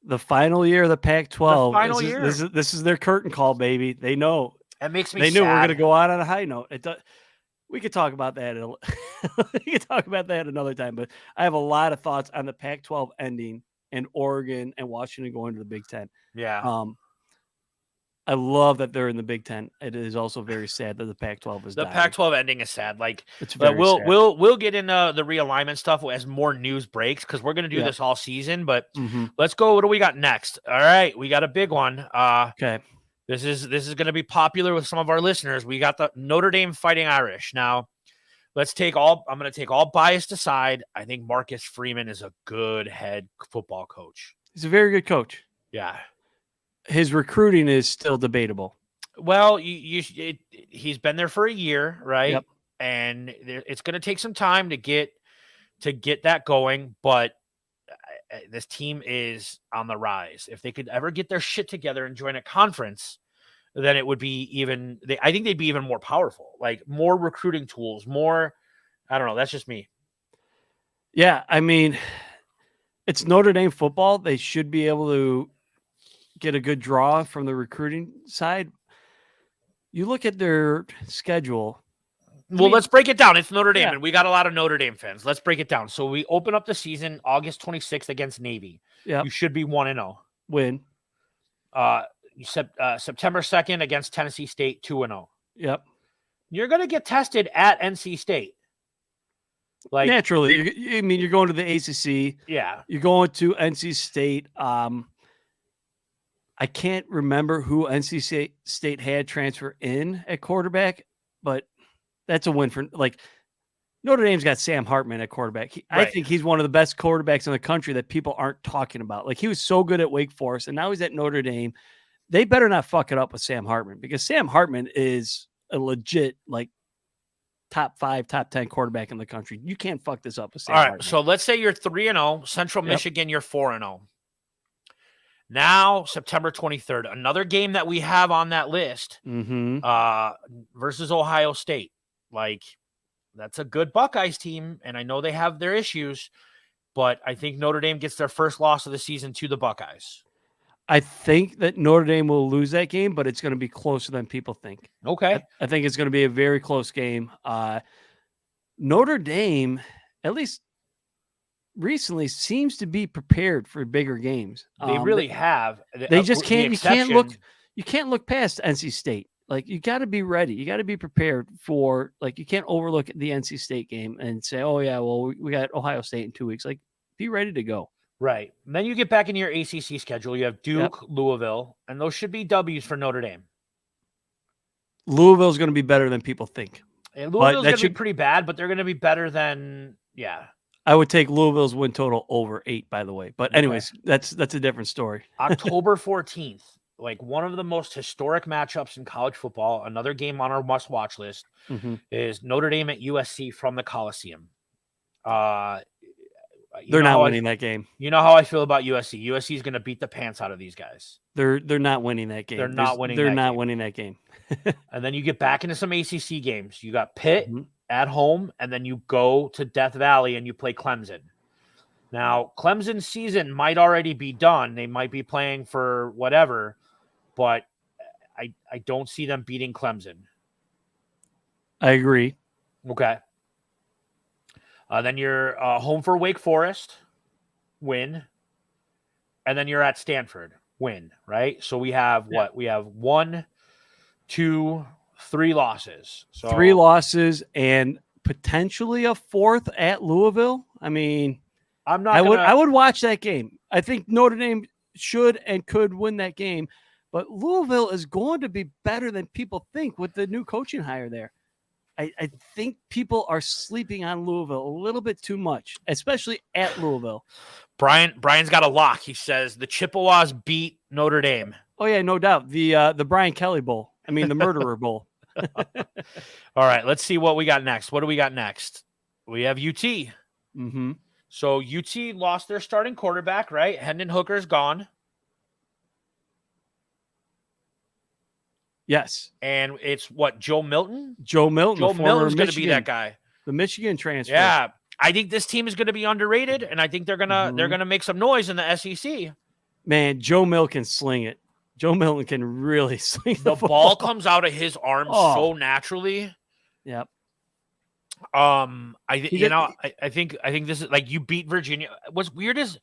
The final year of the Pac-12. The final year. This is their curtain call, baby. They know. That makes me They sad. knew we're going to go out on a high note. We could talk about that. We could talk about that another time, but I have a lot of thoughts on the Pac-12 ending and Oregon and Washington going to the Big Ten. Yeah. I love that they're in the Big Ten. It is also very sad that the Pac-12 is the dying. Pac-12 ending is sad. Like, it's very sad. We'll get into the realignment stuff as more news breaks because we're going to do this all season. But let's go. What do we got next? All right, we got a big one. Okay. This is going to be popular with some of our listeners. We got the Notre Dame Fighting Irish. Now, I'm going to take all bias aside. I think Marcus Freeman is a good head football coach. He's a very good coach. Yeah. His recruiting is still debatable. Well, he's been there for a year, right? Yep. And it's going to take some time to get that going, but this team is on the rise. If they could ever get their shit together and join a conference, then it would be even. I think they'd be even more powerful, like more recruiting tools, more. I don't know. That's just me. Yeah, I mean, it's Notre Dame football. They should be able to get a good draw from the recruiting side. You look at their schedule. Well, let's break it down. It's Notre Dame, Yeah. and we got a lot of Notre Dame fans. Let's break it down. So we open up the season August 26th against Navy. Yeah, You should be 1-0. win. September 2nd against Tennessee State, 2-0. Yep. You're going to get tested at NC State. Like Naturally, I mean, you're going to the ACC. Yeah. You're going to NC State. I can't remember who NC State had transfer in at quarterback, but that's a win for like Notre Dame's got Sam Hartman at quarterback. I think he's one of the best quarterbacks in the country that people aren't talking about. Like he was so good at Wake Forest, and now he's at Notre Dame. They better not fuck it up with Sam Hartman because Sam Hartman is a legit like top 5, top 10 quarterback in the country. You can't fuck this up with Sam Hartman. So let's say you're 3-0, Central Michigan, you're 4-0. Now, September 23rd, another game that we have on that list versus Ohio State. Like, that's a good Buckeyes team, and I know they have their issues, but I think Notre Dame gets their first loss of the season to the Buckeyes. I think that Notre Dame will lose that game, but it's going to be closer than people think. Okay. I think it's going to be a very close game. Notre Dame, at least recently, seems to be prepared for bigger games. They really have. They just can't. You can't look past NC State. Like you got to be ready. You got to be prepared for. Like you can't overlook the NC State game and say, "Oh yeah, well we got Ohio State in 2 weeks." Like be ready to go. Right. And then you get back into your ACC schedule. You have Duke, Louisville, and those should be W's for Notre Dame. Louisville's going to be better than people think. And Louisville's going to be pretty bad, but they're going to be better than I would take Louisville's win total over 8, by the way. But anyways, that's a different story. October 14th, like one of the most historic matchups in college football, another game on our must-watch list is Notre Dame at USC from the Coliseum. They're not winning that game. You know how I feel about USC. USC is going to beat the pants out of these guys. They're not winning that game. They're not winning that game. And then you get back into some ACC games. You got Pitt at home, and then you go to Death Valley and you play Clemson. Now, Clemson's season might already be done. They might be playing for whatever, but I don't see them beating Clemson. I agree. Okay. Then you're home for Wake Forest, win. And then you're at Stanford, win, right? So we have what? We have 1, 2, 3 losses. So 3 losses and potentially a 4th at Louisville. I mean, I would watch that game. I think Notre Dame should and could win that game, but Louisville is going to be better than people think with the new coaching hire there. I think people are sleeping on Louisville a little bit too much, especially at Louisville. Brian's got a lock. He says the Chippewas beat Notre Dame. Oh yeah, no doubt. The Brian Kelly Bowl. I mean the Murderer Bowl. All right, let's see what we got next. What do we got next? We have UT. So UT lost their starting quarterback, right? Hendon Hooker's gone. Yes. And it's what, Joe Milton? Joe Milton's going to be that guy. The Michigan transfer. Yeah. I think this team is going to be underrated, and I think they're gonna make some noise in the SEC. Man, Joe Milton can sling it. Joe Milton can really sling the ball comes out of his arms so naturally. Yep. I think this is like you beat Virginia. What's weird is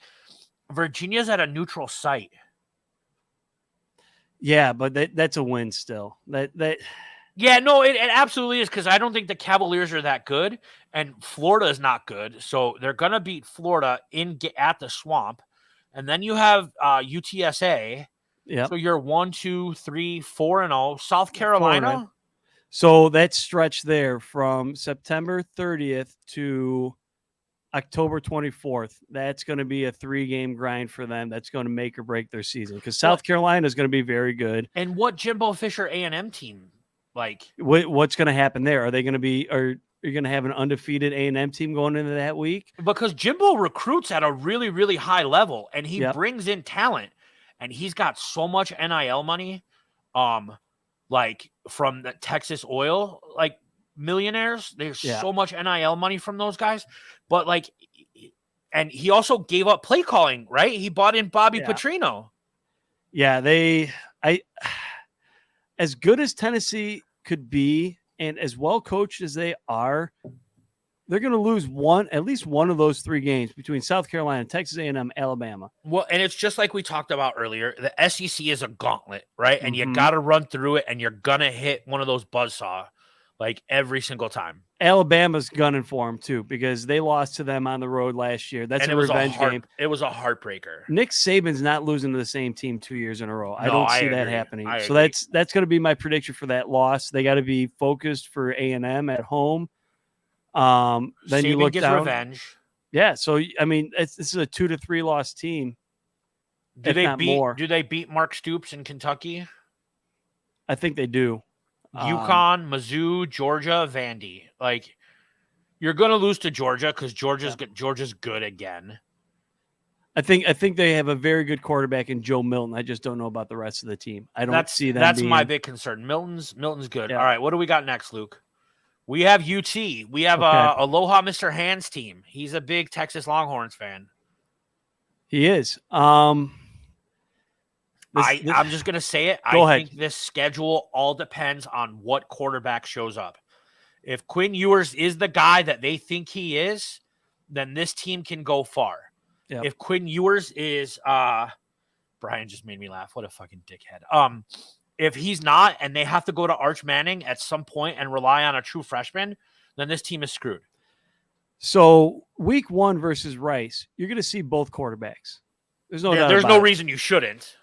Virginia's at a neutral site. Yeah, but that's a win still. Yeah, no, it absolutely is, because I don't think the Cavaliers are that good, and Florida is not good. So they're gonna beat Florida at the Swamp, and then you have UTSA. Yeah. So you're 1, 2, 3, 4-0. South Carolina. So that stretch there from September 30th to October 24th. That's going to be a 3-game grind for them. That's going to make or break their season because South Carolina is going to be very good. And what Jimbo Fisher A&M team like? What's going to happen there? Are they going to be? Are you going to have an undefeated A&M team going into that week? Because Jimbo recruits at a really, really high level, and he Yep. brings in talent, and he's got so much NIL money, like from the Texas Oil, like millionaires. There's so much NIL money from those guys, but like, and he also gave up play calling, right? He bought in Bobby Petrino. Yeah, as good as Tennessee could be, and as well coached as they are, they're going to lose at least one of those 3 games between South Carolina, Texas A&M, Alabama. Well, and it's just like we talked about earlier. The SEC is a gauntlet, right? And you got to run through it, and you're going to hit one of those buzzsaw like every single time. Alabama's gunning for them too because they lost to them on the road last year. That's a revenge game. It was a heartbreaker. Nick Saban's not losing to the same team 2 years in a row. I don't see that happening. So agree. that's going to be my prediction for that loss. They got to be focused for A&M at home. Then Saban you look gets down. revenge. Yeah, so I mean, this is a 2 to 3 loss team. Do they beat Mark Stoops in Kentucky? I think they do. UConn, Mizzou, Georgia, Vandy. Like, you're going to lose to Georgia because Georgia's good again. I think they have a very good quarterback in Joe Milton. I just don't know about the rest of the team. I don't see them. That's my big concern. Milton's good. Yeah. All right, what do we got next, Luke? We have UT. We have Aloha Mr. Hands team. He's a big Texas Longhorns fan. He is. I'm just going to say it. I think this schedule all depends on what quarterback shows up. If Quinn Ewers is the guy that they think he is, then this team can go far. Yep. If Quinn Ewers is Brian just made me laugh. What a fucking dickhead. If he's not and they have to go to Arch Manning at some point and rely on a true freshman, then this team is screwed. So week 1 versus Rice, you're going to see both quarterbacks. There's no reason you shouldn't.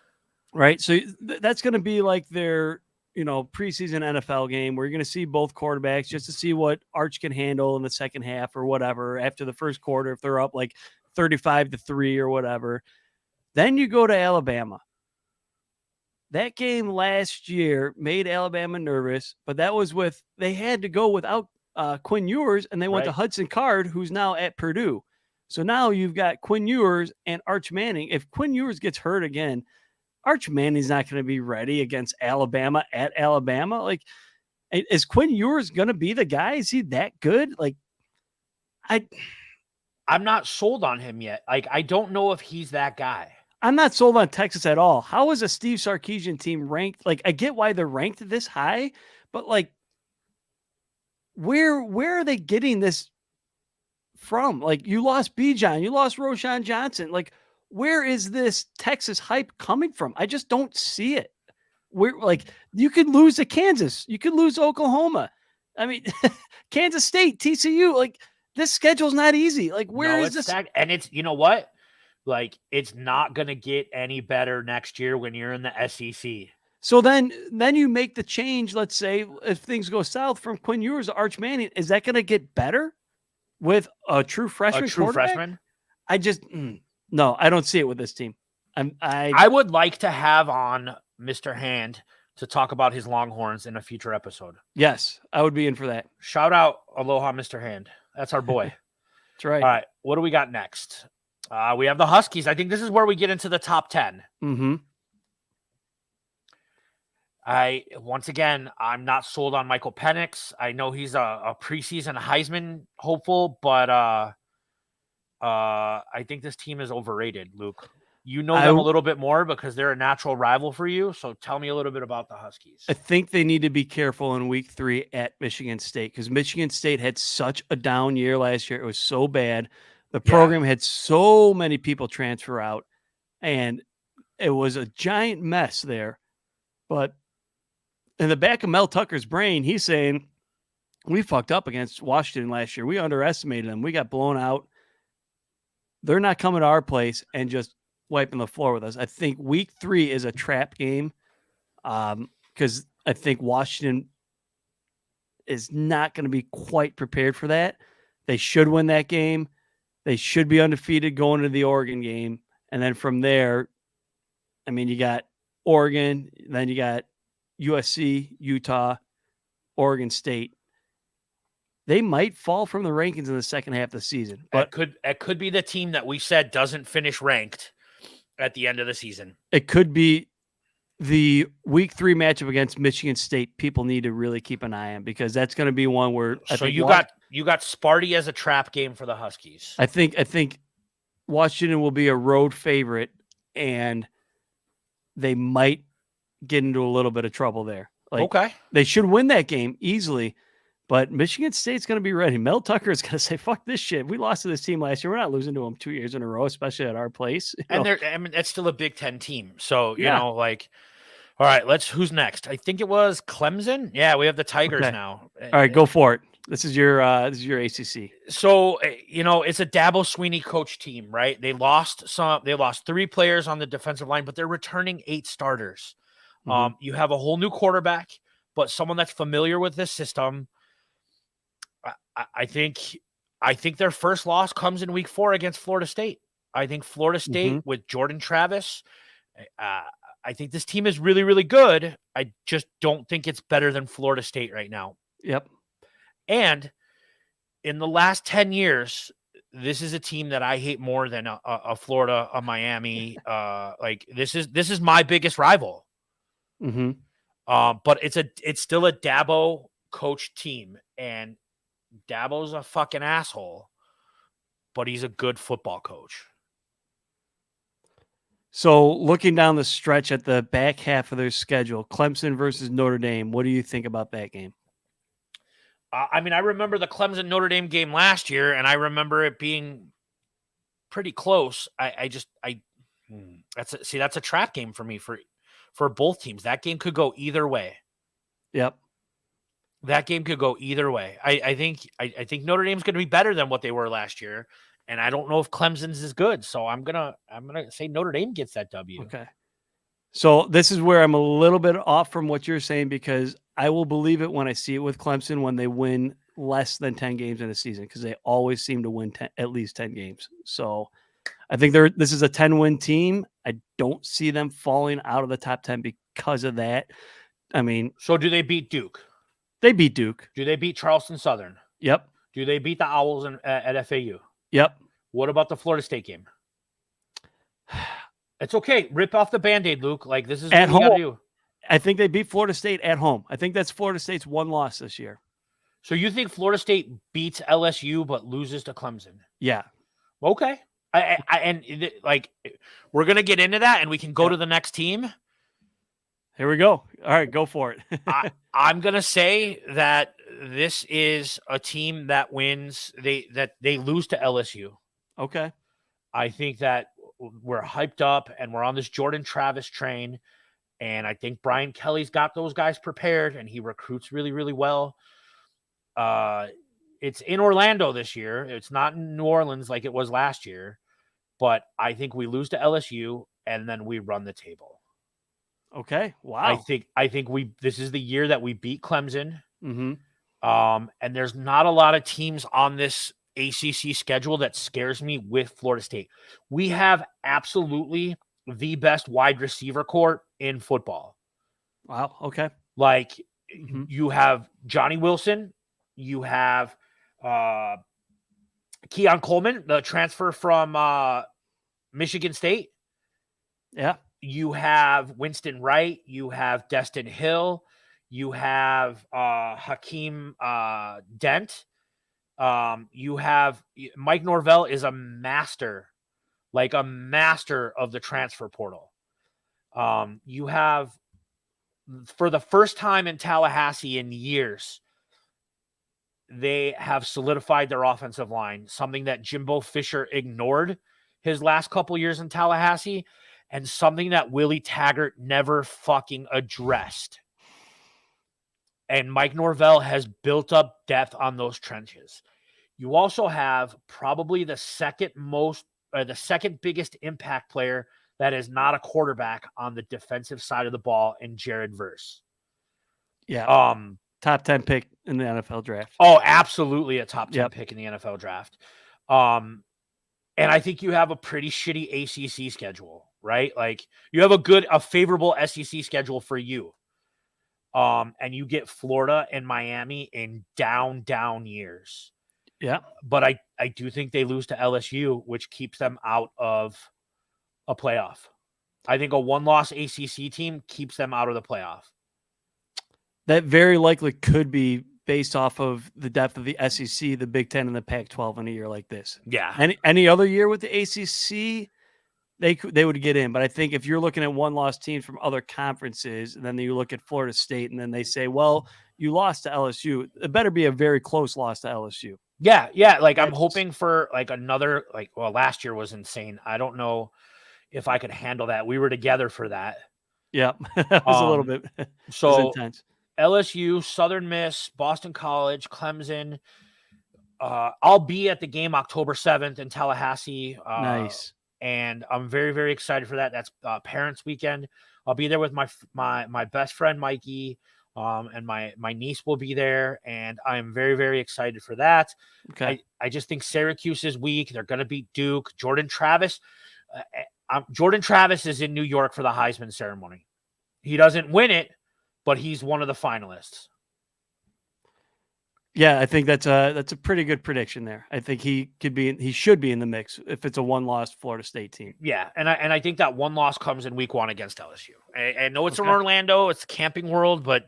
Right. So that's going to be like their, preseason NFL game where you're going to see both quarterbacks just to see what Arch can handle in the second half or whatever after the first quarter, if they're up like 35-3 or whatever. Then you go to Alabama. That game last year made Alabama nervous, but that was they had to go without Quinn Ewers, and they went to Hudson Card, who's now at Purdue. So now you've got Quinn Ewers and Arch Manning. If Quinn Ewers gets hurt again, Arch Manning's not going to be ready against Alabama at Alabama. Like, is Quinn Ewers going to be the guy? Is he that good? Like, I'm not sold on him yet. Like, I don't know if he's that guy. I'm not sold on Texas at all. How is a Steve Sarkisian team ranked? Like, I get why they're ranked this high, but like, where are they getting this from? Like, you lost Bijan, you lost Roshan Johnson. Like, where is this Texas hype coming from? I just don't see it. You could lose to Kansas. You could lose to Oklahoma. I mean, Kansas State, TCU, like, this schedule's not easy. Like, where is this? And it's, you know what? Like, it's not going to get any better next year when you're in the SEC. So then you make the change. Let's say if things go south from Quinn Ewers to Arch Manning, is that going to get better with a true freshman? I just no, I don't see it with this team. I would like to have on Mr. Hand to talk about his Longhorns in a future episode. Yes, I would be in for that. Shout out Aloha Mr. Hand. That's our boy. That's right. All right, what do we got next? We have the Huskies. I think this is where we get into the top 10. Mm-hmm. Once again, I'm not sold on Michael Penix. I know he's a preseason Heisman hopeful, but I think this team is overrated, Luke. You know them a little bit more because they're a natural rival for you. So tell me a little bit about the Huskies. I think they need to be careful in week 3 at Michigan State because Michigan State had such a down year last year. It was so bad. The program had so many people transfer out, and it was a giant mess there. But in the back of Mel Tucker's brain, he's saying, we fucked up against Washington last year. We underestimated them. We got blown out. They're not coming to our place and just wiping the floor with us. I think week 3 is a trap game because I think Washington is not going to be quite prepared for that. They should win that game. They should be undefeated going to the Oregon game. And then from there, I mean, you got Oregon, then you got USC, Utah, Oregon State. They might fall from the rankings in the second half of the season. But it could be the team that we said doesn't finish ranked at the end of the season. It could be the week 3 matchup against Michigan State. People need to really keep an eye on, because that's going to be one where you got Sparty as a trap game for the Huskies. I think Washington will be a road favorite, and they might get into a little bit of trouble there. Okay. They should win that game easily, but Michigan State's going to be ready. Mel Tucker is going to say, fuck this shit. We lost to this team last year. We're not losing to them 2 years in a row, especially at our place. It's still a Big Ten team. So, you know, like, all right, who's next? I think it was Clemson. Yeah, we have the Tigers now. All right, go for it. This is your ACC. So, you know, it's a Dabo Swinney coach team, right? They lost 3 players on the defensive line, but they're returning 8 starters. Mm-hmm. You have a whole new quarterback, but someone that's familiar with this system. I think their first loss comes in week 4 against Florida State. I think Florida State with Jordan Travis, I think this team is really, really good. I just don't think it's better than Florida State right now. Yep. And in the last 10 years, this is a team that I hate more than a Florida, a Miami. Like this is my biggest rival. Mm-hmm. But it's still a Dabo coach team, and Dabo's a fucking asshole, but he's a good football coach. So looking down the stretch at the back half of their schedule, Clemson versus Notre Dame, what do you think about that game? I mean, I remember the Clemson Notre Dame game last year, and I remember it being pretty close. That's a trap game for me for both teams. That game could go either way. Yep. That game could go either way. I think Notre Dame's going to be better than what they were last year, and I don't know if Clemson's is good. So I'm gonna say Notre Dame gets that W. Okay. So this is where I'm a little bit off from what you're saying, because I will believe it when I see it with Clemson when they win less than 10 games in a season, because they always seem to win at least 10 games. So I think this is a 10-win team. I don't see them falling out of the top 10 because of that. I mean, so do they beat Duke? They beat Duke. Do they beat Charleston Southern? Yep. Do they beat the Owls at FAU? Yep. What about the Florida State game? It's okay. Rip off the Band-Aid, Luke. Like, this is at what you home. gotta do. I think they beat Florida State at home. I think that's Florida State's one loss this year. So you think Florida State beats LSU but loses to Clemson? Yeah. Okay. We're gonna get into that, and we can go to the next team. Here we go. All right, go for it. I'm gonna say that this is a team that wins. They lose to LSU. Okay. I think that we're hyped up and we're on this Jordan Travis train, and I think Brian Kelly's got those guys prepared, and he recruits really, really well. It's in Orlando this year. It's not in New Orleans like it was last year, but I think we lose to LSU and then we run the table. Okay. Wow. I think this is the year that we beat Clemson. Mm-hmm. And there's not a lot of teams on this ACC schedule that scares me with Florida State. We have absolutely the best wide receiver corps in football. Wow. Okay. Like, you have Johnny Wilson, you have Keon Coleman, the transfer from Michigan State. Yeah. You have Winston Wright, you have Destin Hill, you have Hakeem Dent. You have Mike Norvell is a master of the transfer portal. You have, for the first time in Tallahassee in years, they have solidified their offensive line, something that Jimbo Fisher ignored his last couple years in Tallahassee, and something that Willie Taggart never fucking addressed. And Mike Norvell has built up depth on those trenches. You also have probably the second biggest impact player that is not a quarterback on the defensive side of the ball in Jared Verse. Yeah. Top 10 pick in the NFL draft. Oh, absolutely a top 10 pick in the NFL draft. And I think you have a pretty shitty ACC schedule, right? Like you have a favorable SEC schedule for you. And you get Florida and Miami in down years. Yeah. But I do think they lose to LSU, which keeps them out of a playoff. I think a one-loss ACC team keeps them out of the playoff. That very likely could be based off of the depth of the SEC, the Big Ten, and the Pac-12 in a year like this. Yeah. Any other year with the ACC, they would get in. But I think if you're looking at one-loss teams from other conferences, and then you look at Florida State, and then they say, well, you lost to LSU, it better be a very close loss to LSU. Yeah. Like I'm hoping for like another, like, well, last year was insane. I don't know if I could handle that. We were together for that. Yeah. It was a little bit so intense. LSU, Southern Miss, Boston College, Clemson. I'll be at the game October 7th in Tallahassee. Nice. And I'm very, very excited for that. That's Parents Weekend. I'll be there with my best friend, Mikey, and my niece will be there. And I'm very, very excited for that. Okay. I just think Syracuse is weak. They're going to beat Duke. Jordan Travis is in New York for the Heisman ceremony. He doesn't win it, but he's one of the finalists. Yeah, I think that's a pretty good prediction there. I think he should be in the mix if it's a one-loss Florida State team. Yeah, and I think that one loss comes in week 1 against LSU. I know it's in Orlando, it's Camping World, but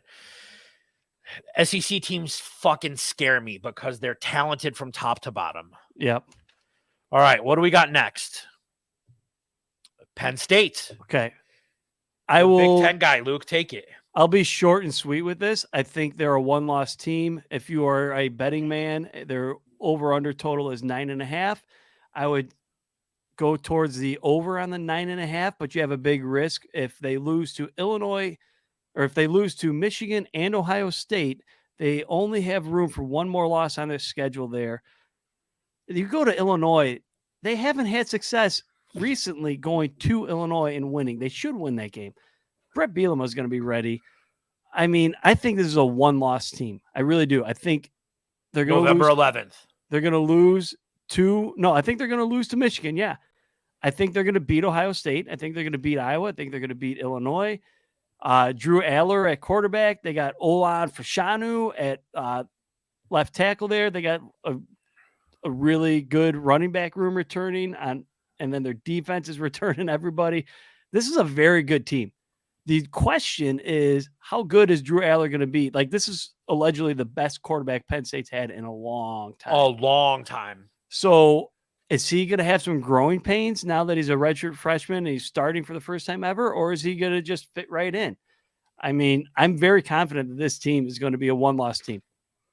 SEC teams fucking scare me because they're talented from top to bottom. Yep. All right, what do we got next? Penn State. Okay. Big Ten guy, Luke, take it. I'll be short and sweet with this. I think they're a one-loss team. If you are a betting man, their over-under total is 9.5. I would go towards the over on the 9.5, but you have a big risk if they lose to Illinois or if they lose to Michigan and Ohio State. They only have room for one more loss on their schedule there. If you go to Illinois, they haven't had success recently going to Illinois and winning. They should win that game. Brett Bielema is going to be ready. I mean, I think this is a one-loss team. I really do. I think they're going to November 11th. They're going to lose I think they're going to lose to Michigan. Yeah. I think they're going to beat Ohio State. I think they're going to beat Iowa. I think they're going to beat Illinois. Drew Aller at quarterback. They got Olan Fashanu at left tackle there. They got a really good running back room returning and then their defense is returning everybody. This is a very good team. The question is, how good is Drew Aller going to be? Like, this is allegedly the best quarterback Penn State's had in a long time. A long time. So is he going to have some growing pains now that he's a redshirt freshman and he's starting for the first time ever, or is he going to just fit right in? I mean, I'm very confident that this team is going to be a one-loss team,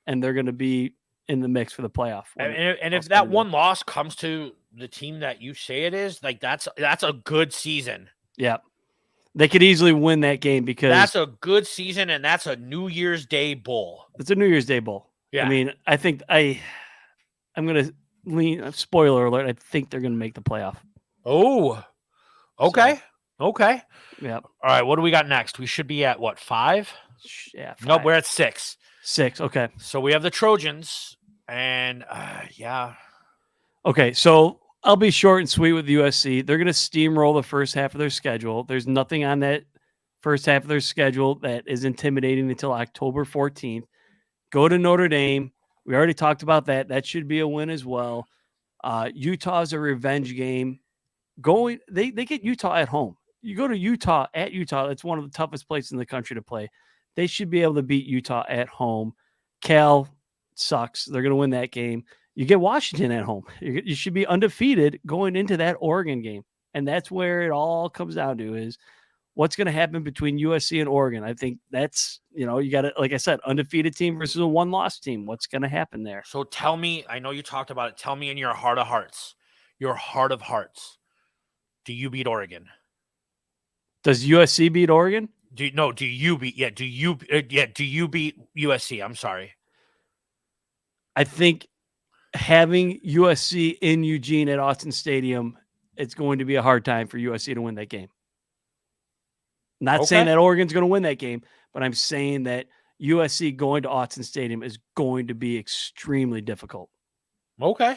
and they're going to be in the mix for the playoff. And if that one loss comes to the team that you say it is, like that's a good season. Yeah. They could easily win that game because that's a good season, and that's a New Year's Day bowl. It's a New Year's Day bowl. Yeah. I mean, I think I'm going to lean. Spoiler alert! I think they're going to make the playoff. Oh, okay, okay. Yeah. All right. What do we got next? We should be at what, 5? Yeah. 5. Nope, we're at 6. 6. Okay. So we have the Trojans, and yeah. Okay, so I'll be short and sweet with USC. They're going to steamroll the first half of their schedule. There's nothing on that first half of their schedule that is intimidating until October 14th. Go to Notre Dame. We already talked about that. That should be a win as well. Utah's a revenge game. They get Utah at home. You go to Utah at Utah. It's one of the toughest places in the country to play. They should be able to beat Utah at home. Cal sucks. They're going to win that game. You get Washington at home. You should be undefeated going into that Oregon game. And that's where it all comes down to is what's going to happen between USC and Oregon. I think that's, you got to, like I said, undefeated team versus a one-loss team. What's going to happen there? So tell me, I know you talked about it. Tell me in your heart of hearts, do you beat Oregon? Does USC beat Oregon? Do you beat USC? I'm sorry. I think having USC in Eugene at Autzen Stadium, it's going to be a hard time for USC to win that game. Not saying that Oregon's going to win that game, but I'm saying that USC going to Autzen Stadium is going to be extremely difficult. Okay.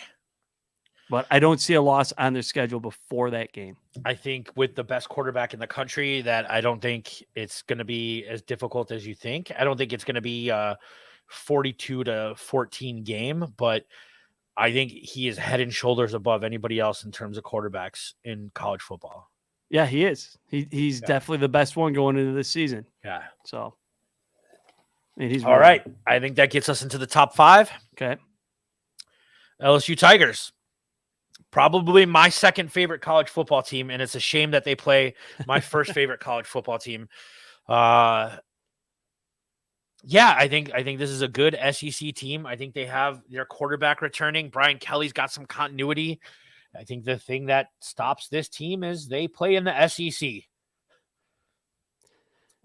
but I don't see a loss on their schedule before that game. I think with the best quarterback in the country, that I don't think it's going to be as difficult as you think. I don't think it's going to be a 42-14 game, but I think he is head and shoulders above anybody else in terms of quarterbacks in college football. Yeah, he is. He's definitely the best one going into this season. Yeah. So, I mean, he's all right. I think that gets us into the top 5. Okay. LSU Tigers. Probably my second favorite college football team, and it's a shame that they play my first favorite college football team. Yeah, I think this is a good SEC team. I think they have their quarterback returning. Brian Kelly's got some continuity. I think the thing that stops this team is they play in the SEC.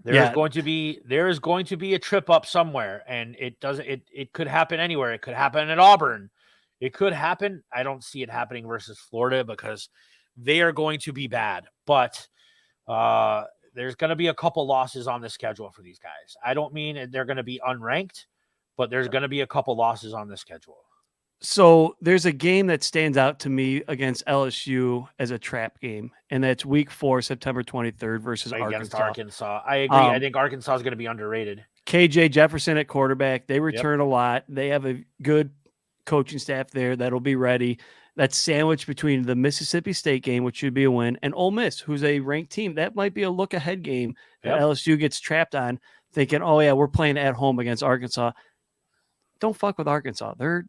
There is going to be a trip up somewhere, and it could happen anywhere. It could happen at Auburn. It could happen. I don't see it happening versus Florida because they are going to be bad. But there's going to be a couple losses on the schedule for these guys. I don't mean they're going to be unranked, but there's going to be a couple losses on the schedule. So there's a game that stands out to me against LSU as a trap game, and that's Week 4, September 23rd versus Arkansas. I agree. I think Arkansas is going to be underrated. KJ Jefferson at quarterback. They return a lot. They have a good coaching staff there that'll be ready. That's sandwiched between the Mississippi State game, which should be a win, and Ole Miss, who's a ranked team. That might be a look-ahead game that LSU gets trapped on, thinking, oh, yeah, we're playing at home against Arkansas. Don't fuck with Arkansas. They're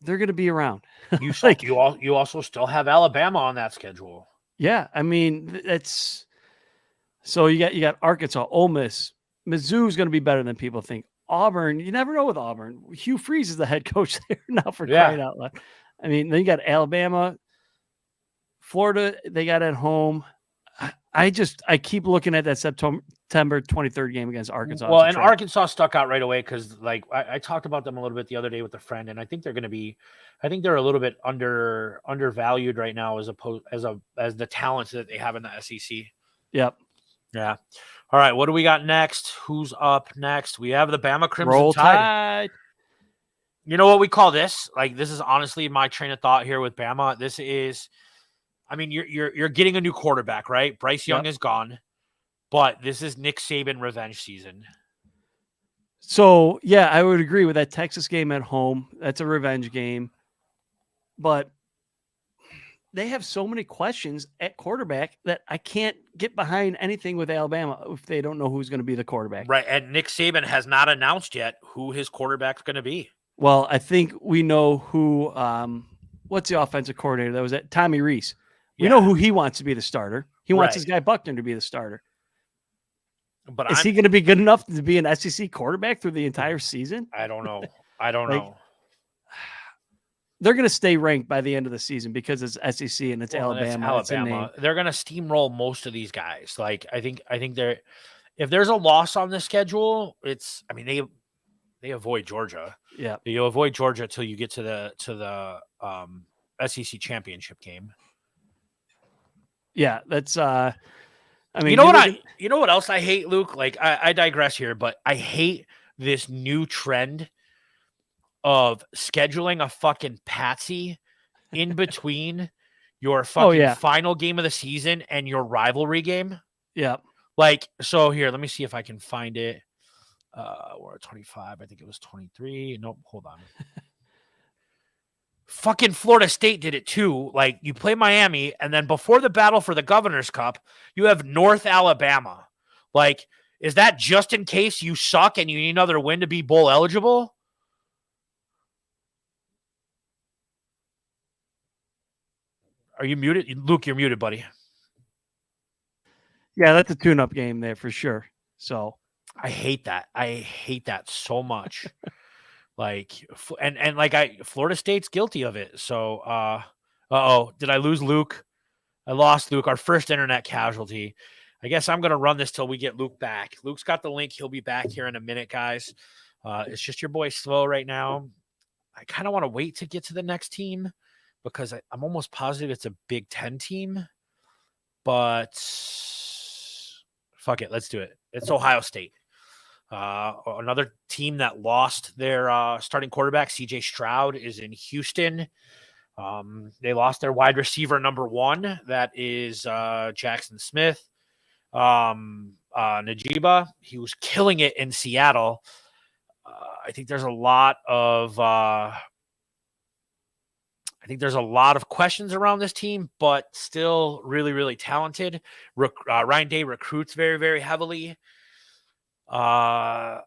going to be around. You also still have Alabama on that schedule. Yeah, I mean, that's – so you got Arkansas, Ole Miss. Mizzou's going to be better than people think. Auburn, you never know with Auburn. Hugh Freeze is the head coach there now for crying out loud. I mean, then you got Alabama, Florida, they got at home. I keep looking at that September 23rd game against Arkansas. Well, and Arkansas stuck out right away because, like, I talked about them a little bit the other day with a friend, and I think they're a little bit undervalued right now as the talent that they have in the SEC. Yep. Yeah. All right, what do we got next? Who's up next? We have the Bama Crimson Roll Tide. You know what we call this? Like, this is honestly my train of thought here with Bama. This is, I mean, you're getting a new quarterback, right? Bryce Young is gone, but this is Nick Saban revenge season. So, yeah, I would agree with that Texas game at home. That's a revenge game. But they have so many questions at quarterback that I can't get behind anything with Alabama if they don't know who's going to be the quarterback. Right, and Nick Saban has not announced yet who his quarterback's going to be. Well, I think we know who what's the offensive coordinator? That was at Tommy Rees. We know who he wants to be the starter. He wants his guy Buckner to be the starter. But is he going to be good enough to be an SEC quarterback through the entire season? I don't know. I don't know. They're going to stay ranked by the end of the season because it's SEC and it's Alabama. It's Alabama. They're going to steamroll most of these guys. Like I think they're. If there's a loss on the schedule, it's. I mean they avoid Georgia. Yeah, you avoid Georgia till you get to the SEC championship game. Yeah, that's. I mean, you know what else I hate, Luke? Like I digress here, but I hate this new trend of scheduling a fucking patsy in between your fucking final game of the season and your rivalry game. Yeah. Like, so here, let me see if I can find it. We're at 25. I think it was 23. Nope, hold on. Fucking Florida State did it too. Like, you play Miami, and then before the battle for the Governor's Cup, you have North Alabama. Like, is that just in case you suck and you need another win to be bowl eligible? Are you muted? Luke, you're muted, buddy. Yeah, that's a tune-up game there for sure. So I hate that. I hate that so much. Like, and Florida State's guilty of it. So, did I lose Luke? I lost Luke, our first internet casualty. I guess I'm going to run this till we get Luke back. Luke's got the link. He'll be back here in a minute, guys. It's just your boy Slow right now. I kind of want to wait to get to the next team because I'm almost positive it's a Big Ten team. But fuck it. Let's do it. It's Ohio State. Another team that lost their starting quarterback, CJ Stroud, is in Houston. They lost their wide receiver number 1. That is Jackson Smith. Najiba, he was killing it in Seattle. I think there's a lot of questions around this team, but still really, really talented. Ryan Day recruits very, very heavily. I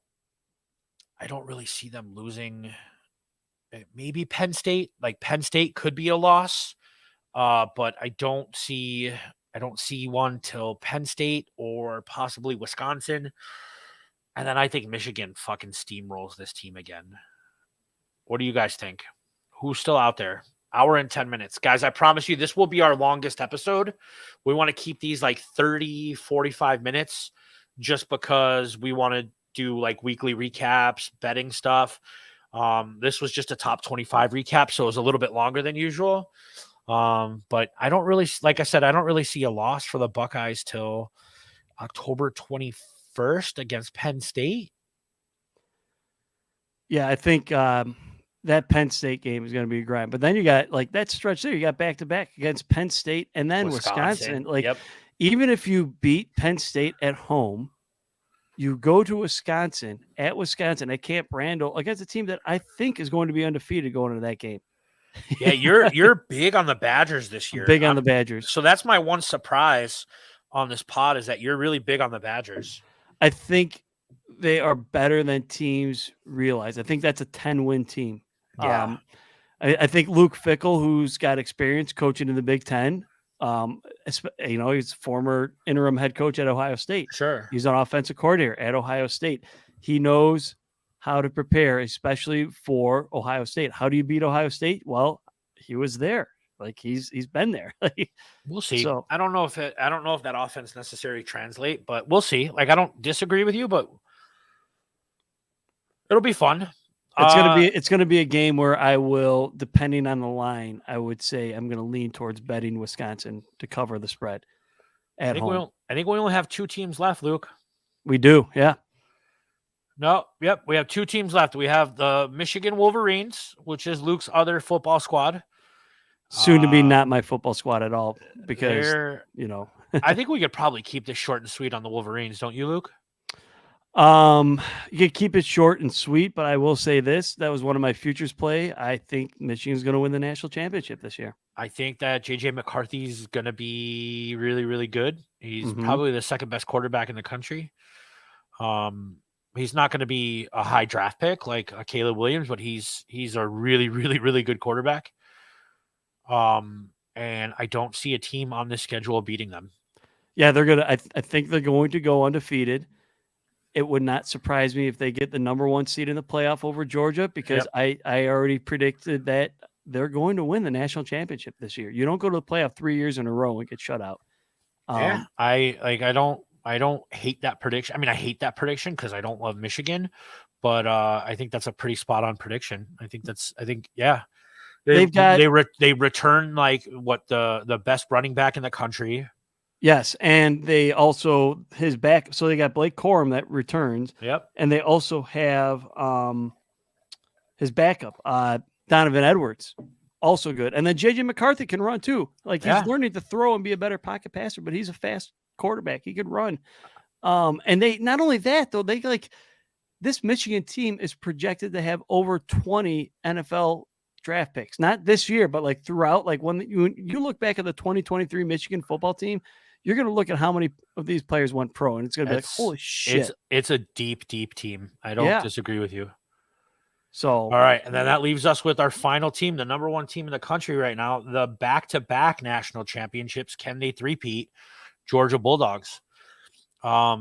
don't really see them losing. Maybe Penn State. Like Penn State could be a loss, but I don't see one till Penn State or possibly Wisconsin. And then I think Michigan fucking steamrolls this team again. What do you guys think? Who's still out there? Hour and 10 minutes. Guys, I promise you this will be our longest episode. We want to keep these like 30, 45 minutes just because we want to do like weekly recaps, betting stuff. This was just a top 25 recap, so it was a little bit longer than usual. But I don't really, like I said, I don't really see a loss for the Buckeyes till October 21st against Penn State. Yeah, I think that Penn State game is going to be a grind. But then you got like that stretch there. You got back-to-back against Penn State and then Wisconsin. Like, even if you beat Penn State at home, you go to Wisconsin at Camp Randall against a team that I think is going to be undefeated going into that game. Yeah, you're big on the Badgers this year. Big on the Badgers. So that's my one surprise on this pod is that you're really big on the Badgers. I think they are better than teams realize. I think that's a 10-win team. Yeah. I think Luke Fickell, who's got experience coaching in the Big Ten, he's former interim head coach at Ohio State. Sure. He's an offensive coordinator at Ohio State. He knows how to prepare, especially for Ohio State. How do you beat Ohio State? Well, he was there. Like he's been there. We'll see. So, I don't know if that offense necessarily translate, but we'll see. Like I don't disagree with you, but it'll be fun. It's gonna be a game where I will, depending on the line, I would say I'm gonna lean towards betting Wisconsin to cover the spread at home. I think we only have 2 teams left, Luke. We do, yeah. No, yep, we have 2 teams left. We have the Michigan Wolverines, which is Luke's other football squad. Soon to be not my football squad at all because I think we could probably keep this short and sweet on the Wolverines, don't you, Luke? You could keep it short and sweet, but I will say this: that was one of my futures play. I think Michigan's going to win the national championship this year. I think that JJ McCarthy's going to be really, really good. He's probably the second best quarterback in the country. He's not going to be a high draft pick like Caleb Williams, but he's a really, really, really good quarterback. And I don't see a team on this schedule beating them. Yeah, they're gonna. I think they're going to go undefeated. It would not surprise me if they get the number 1 seed in the playoff over Georgia because I already predicted that they're going to win the national championship this year. You don't go to the playoff 3 years in a row and get shut out. I don't hate that prediction. I mean, I hate that prediction because I don't love Michigan, but I think that's a pretty spot on prediction. They return like what the best running back in the country. Yes, and they also his back. So they got Blake Corum that returns. Yep, and they also have his backup, Donovan Edwards, also good. And then JJ McCarthy can run too. Like he's learning to throw and be a better pocket passer, but he's a fast quarterback. He could run. And they not only that though, they like this Michigan team is projected to have over 20 NFL draft picks. Not this year, but like throughout. Like when you look back at the 2023 Michigan football team, you're going to look at how many of these players went pro, and it's going to be like, holy shit. It's a deep, deep team. I don't disagree with you. So, all right. And then that leaves us with our final team, the number 1 team in the country right now, the back-to-back national championships. Can they three-peat? Georgia Bulldogs. I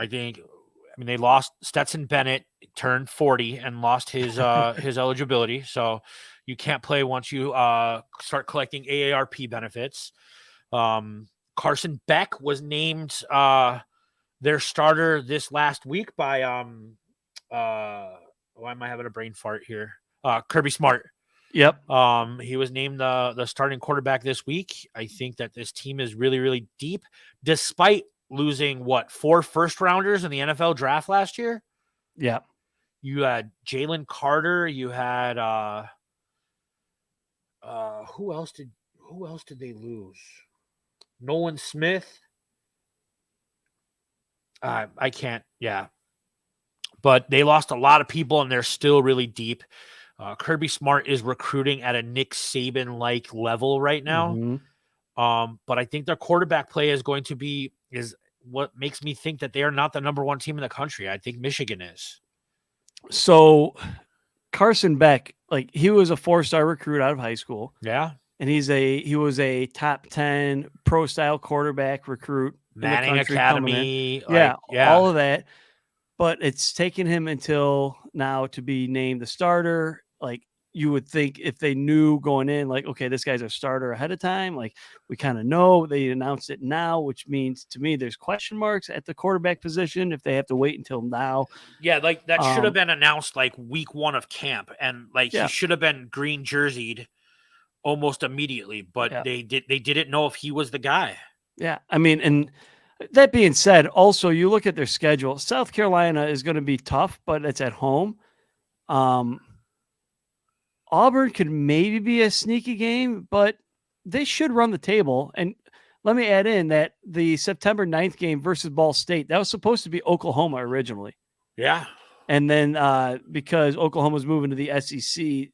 mean, they lost Stetson Bennett, turned 40 and lost his eligibility. So you can't play once you start collecting AARP benefits. Carson Beck was named their starter this last week by why am I having a brain fart here? Kirby Smart. Yep. He was named the starting quarterback this week. I think that this team is really, really deep, despite losing 4 first-rounders in the NFL draft last year. Yeah. You had Jalen Carter. You had Who else did they lose? Nolan Smith. I can't. Yeah, but they lost a lot of people, and they're still really deep. Kirby Smart is recruiting at a Nick Saban like level right now. But I think their quarterback play is what makes me think that they are not the number one team in the country. I think Michigan is. So Carson Beck, like he was a 4-star recruit out of high school. Yeah. And he was a top 10 pro style quarterback recruit Manning in the country Academy. yeah, all of that. But it's taken him until now to be named the starter. Like you would think if they knew going in, like, okay, this guy's a starter ahead of time. Like we kind of know they announced it now, which means to me there's question marks at the quarterback position if they have to wait until now. Yeah, like that should have been announced like week 1 of camp, and like he should have been green jerseyed almost immediately, but they didn't know if he was the guy. Yeah, I mean, and that being said, also you look at their schedule. South Carolina is going to be tough, but it's at home. Auburn could maybe be a sneaky game, but they should run the table. And let me add in that the September 9th game versus Ball State, that was supposed to be Oklahoma originally. Yeah. And then because Oklahoma was moving to the SEC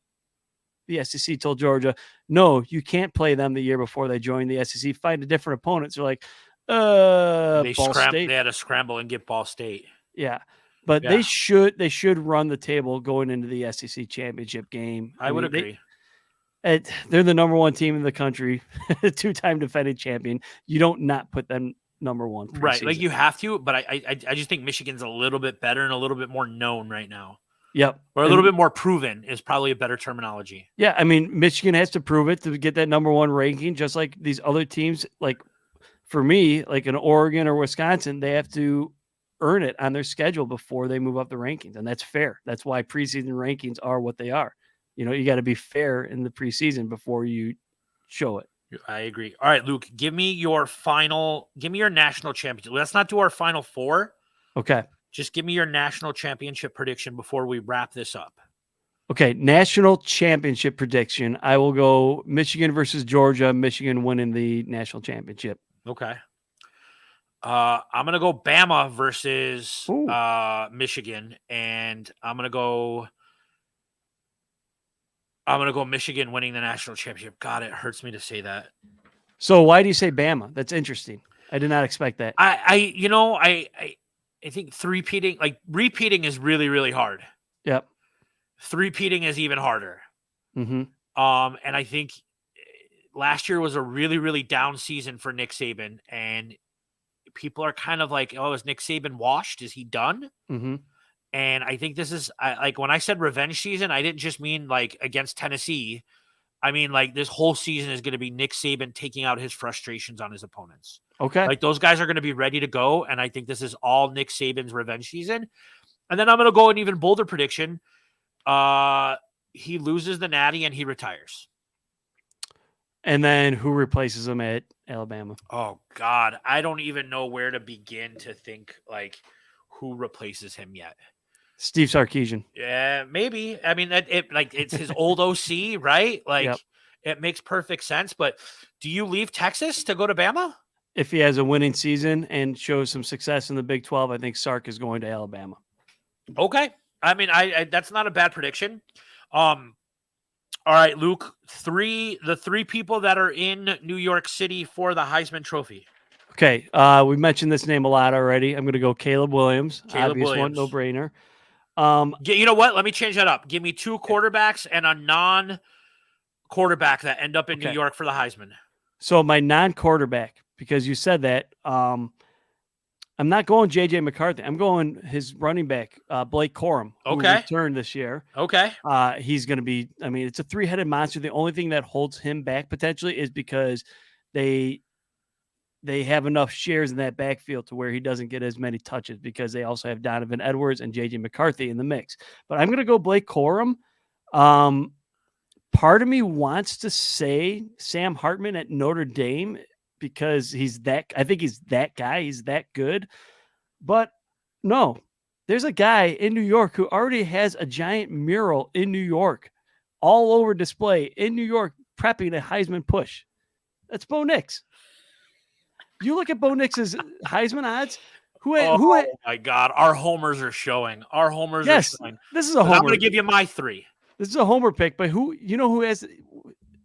told Georgia, no, you can't play them the year before they joined the SEC. Find a different opponent. So like, they Ball State. They had to scramble and get Ball State. Yeah. But they should run the table going into the SEC championship game. I would agree. They're the number one team in the country, 2-time defending champion. You don't not put them number one. Right. Like you have to, but I just think Michigan's a little bit better and a little bit more known right now. Yep. Or a little bit more proven is probably a better terminology. Yeah. I mean, Michigan has to prove it to get that number one ranking, just like these other teams. Like for me, like in Oregon or Wisconsin, they have to earn it on their schedule before they move up the rankings. And that's fair. That's why preseason rankings are what they are. You know, you got to be fair in the preseason before you show it. I agree. All right, Luke, give me your national championship. Let's not do our final four. Okay. Just give me your national championship prediction before we wrap this up. Okay. National championship prediction. I will go Michigan versus Georgia, Michigan winning the national championship. Okay. I'm going to go Bama versus Michigan, and I'm going to go Michigan winning the national championship. God, it hurts me to say that. So why do you say Bama? That's interesting. I did not expect that. I think repeating is really, really hard. Yep. Three-peating is even harder. Mm-hmm. And I think last year was a really, really down season for Nick Saban, and people are kind of like, oh, is Nick Saban washed? Is he done? Mm-hmm. And I think this is like when I said revenge season, I didn't just mean like against Tennessee. I mean, like this whole season is going to be Nick Saban taking out his frustrations on his opponents. Okay. Like those guys are going to be ready to go. And I think this is all Nick Saban's revenge season. And then I'm going to go an even bolder prediction. He loses the Natty and he retires. And then who replaces him at Alabama? Oh God. I don't even know where to begin to think like who replaces him yet. Steve Sarkisian. Yeah, maybe. I mean, it's his old OC, right? Like, It makes perfect sense. But do you leave Texas to go to Bama? If he has a winning season and shows some success in the Big 12, I think Sark is going to Alabama. Okay. I mean, I that's not a bad prediction. All right, Luke. The three people that are in New York City for the Heisman Trophy. Okay. We mentioned this name a lot already. I'm going to go Caleb Williams. Obvious one, no brainer. You know what? Let me change that up. Give me two quarterbacks and a non-quarterback that end up in New York for the Heisman. So my non-quarterback, because you said that, I'm not going J.J. McCarthy. I'm going his running back, Blake Corum, who returned this year. Okay. He's going to be, I mean, it's a three-headed monster. The only thing that holds him back potentially is because they have enough shares in that backfield to where he doesn't get as many touches because they also have Donovan Edwards and J.J. McCarthy in the mix. But I'm going to go Blake Corum. Part of me wants to say Sam Hartman at Notre Dame because I think he's that guy. He's that good. But no, there's a guy in New York who already has a giant mural in New York, all over display in New York prepping a Heisman push. That's Bo Nix. You look at Bo Nix's Heisman odds. Oh my God, our homers are showing. Our homers are Yes, showing. this is a 'Cause I'm homer. going to give you my 3. This is a homer pick, but who has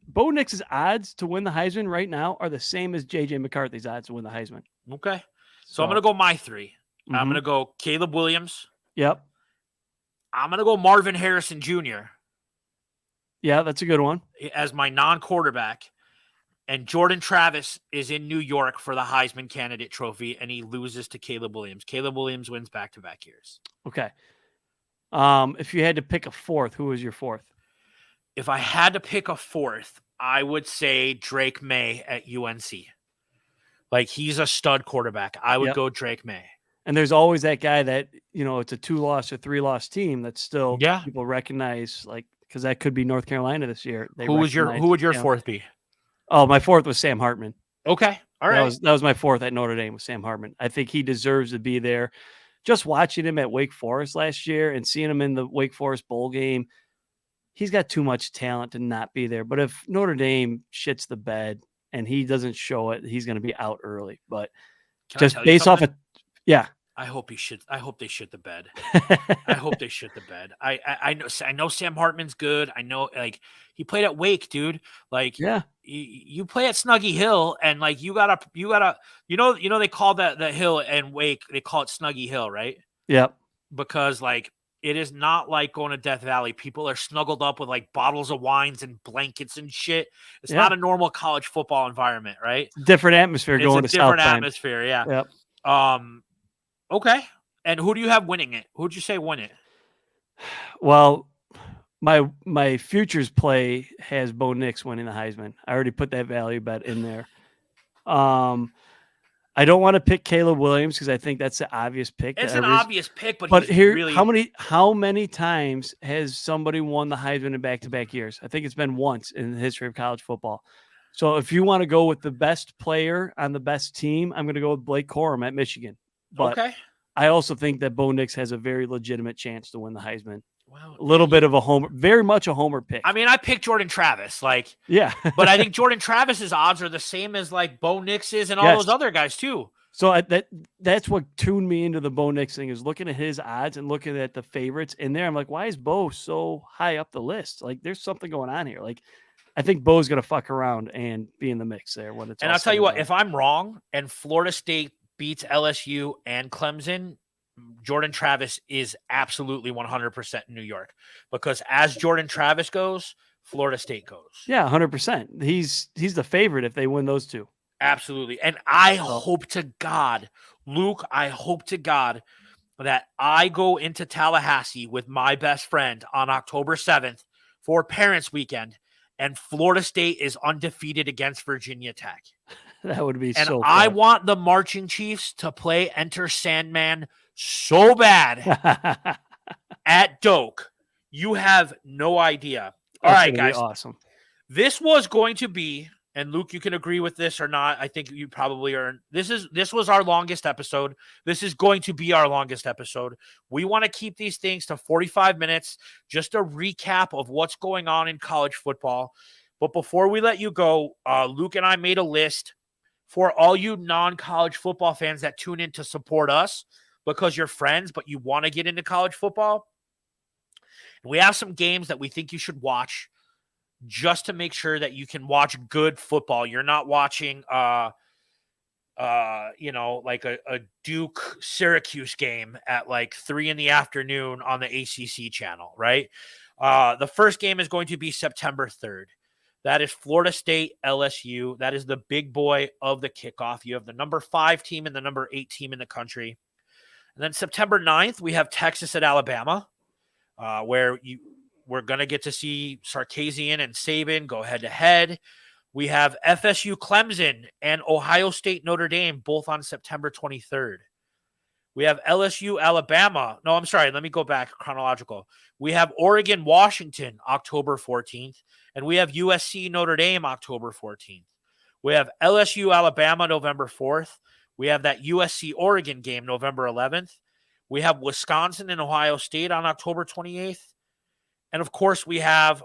Bo Nix's odds to win the Heisman right now are the same as JJ McCarthy's odds to win the Heisman. Okay. So I'm going to go my 3. I'm going to go Caleb Williams. Yep. I'm going to go Marvin Harrison Jr. Yeah, that's a good one. as my non-quarterback. And Jordan Travis is in New York for the Heisman candidate trophy, and he loses to Caleb Williams. Caleb Williams wins back-to-back years. Okay. If you had to pick a fourth, who was your fourth? If I had to pick a fourth, I would say Drake May at UNC. Like, he's a stud quarterback. I would go Drake May. And there's always that guy that, it's a 2-loss or 3-loss team that still people recognize, like, because that could be North Carolina this year. Who would your fourth be? Oh, my fourth was Sam Hartman. Okay. All right. That was my fourth at Notre Dame, with Sam Hartman. I think he deserves to be there. Just watching him at Wake Forest last year and seeing him in the Wake Forest bowl game, he's got too much talent to not be there. But if Notre Dame shits the bed and he doesn't show it, he's going to be out early. But just based off of, I hope they shit the bed. I hope they shit the bed. I know Sam Hartman's good. I know, like, he played at Wake, dude. Like, you play at Snuggy Hill, and like you gotta they call the hill in Wake, they call it Snuggy Hill, right? Yep. Because like it is not like going to Death Valley. People are snuggled up with like bottles of wines and blankets and shit. It's not a normal college football environment, right? Different atmosphere going to South Bend. Different atmosphere, yeah. Yep. Okay. And who do you have winning it? Who'd you say win it? Well, my futures play has Bo Nix winning the Heisman. I already put that value bet in there. I don't want to pick Caleb Williams because I think that's the obvious pick. It's an obvious pick, but here, really... how many times has somebody won the Heisman in back-to-back years? I think it's been once in the history of college football. So if you want to go with the best player on the best team, I'm going to go with Blake Corum at Michigan. But I also think that Bo Nix has a very legitimate chance to win the Heisman. Wow. A little bit of a homer, very much a homer pick. I mean, I picked Jordan Travis, but I think Jordan Travis's odds are the same as like Bo Nix's and all those other guys too. So that's what tuned me into the Bo Nix thing, is looking at his odds and looking at the favorites in there. I'm like, why is Bo so high up the list? Like, there's something going on here. Like, I think Bo's going to fuck around and be in the mix there when it's. And I'll tell you what, if I'm wrong and Florida State beats LSU and Clemson, Jordan Travis is absolutely 100% in New York, because as Jordan Travis goes, Florida State goes. Yeah, 100%. He's the favorite if they win those two. Absolutely. And I hope to God, Luke, that I go into Tallahassee with my best friend on October 7th for Parents Weekend, and Florida State is undefeated against Virginia Tech. That would be and so fun. I want the Marching Chiefs to play Enter Sandman so bad at Doak. You have no idea. All right, guys. Awesome. This was going to be, and Luke, you can agree with this or not. I think you probably are. This was our longest episode. This is going to be our longest episode. We want to keep these things to 45 minutes, just a recap of what's going on in college football. But before we let you go, Luke and I made a list for all you non-college football fans that tune in to support us because you're friends, but you want to get into college football. We have some games that we think you should watch just to make sure that you can watch good football. You're not watching, like a Duke Syracuse game at like 3 p.m. on the ACC channel, right? The first game is going to be September 3rd. That is Florida State, LSU. That is the big boy of the kickoff. You have the number 5 team and the number 8 team in the country. And then September 9th, we have Texas at Alabama, where we're going to get to see Sarkisian and Saban go head-to-head. We have FSU Clemson and Ohio State Notre Dame, both on September 23rd. We have LSU Alabama. No, I'm sorry. Let me go back chronological. We have Oregon Washington, October 14th. And we have USC Notre Dame, October 14th. We have LSU Alabama, November 4th. We have that USC Oregon game, November 11th. We have Wisconsin and Ohio State on October 28th. And of course, we have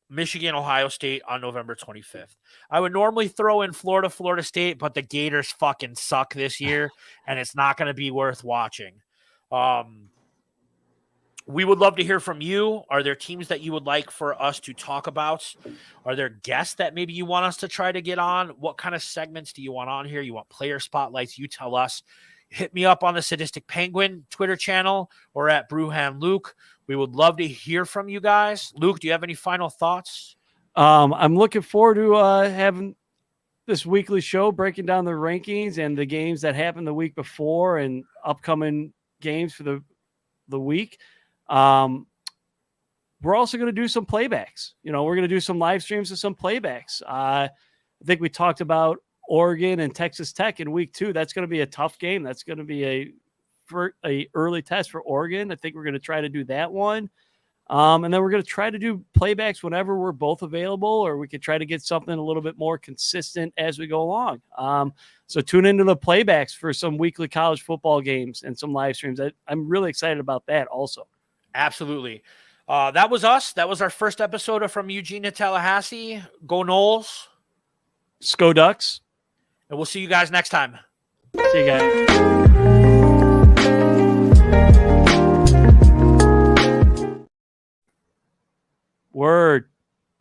Michigan, Ohio State on November 25th. I would normally throw in Florida, Florida State, but the Gators fucking suck this year, and it's not going to be worth watching. We would love to hear from you. Are there teams that you would like for us to talk about? Are there guests that maybe you want us to try to get on? What kind of segments do you want on here? You want player spotlights? You tell us. Hit me up on the Sadistic Penguin Twitter channel or at Brewham Luke. We would love to hear from you guys. Luke, do you have any final thoughts? I'm looking forward to having this weekly show breaking down the rankings and the games that happened the week before and upcoming games for the week. We're also going to do some playbacks. We're going to do some live streams of some playbacks. I think we talked about Oregon and Texas Tech in week 2. That's going to be a tough game. That's going to be a early test for Oregon. I think we're going to try to do that one. And then we're going to try to do playbacks whenever we're both available, or we could try to get something a little bit more consistent as we go along. So tune into the playbacks for some weekly college football games and some live streams. I'm really excited about that also. Absolutely. That was us. That was our first episode of From Eugene to Tallahassee. Go Noles. Sko Ducks. And we'll see you guys next time. See you guys. Word.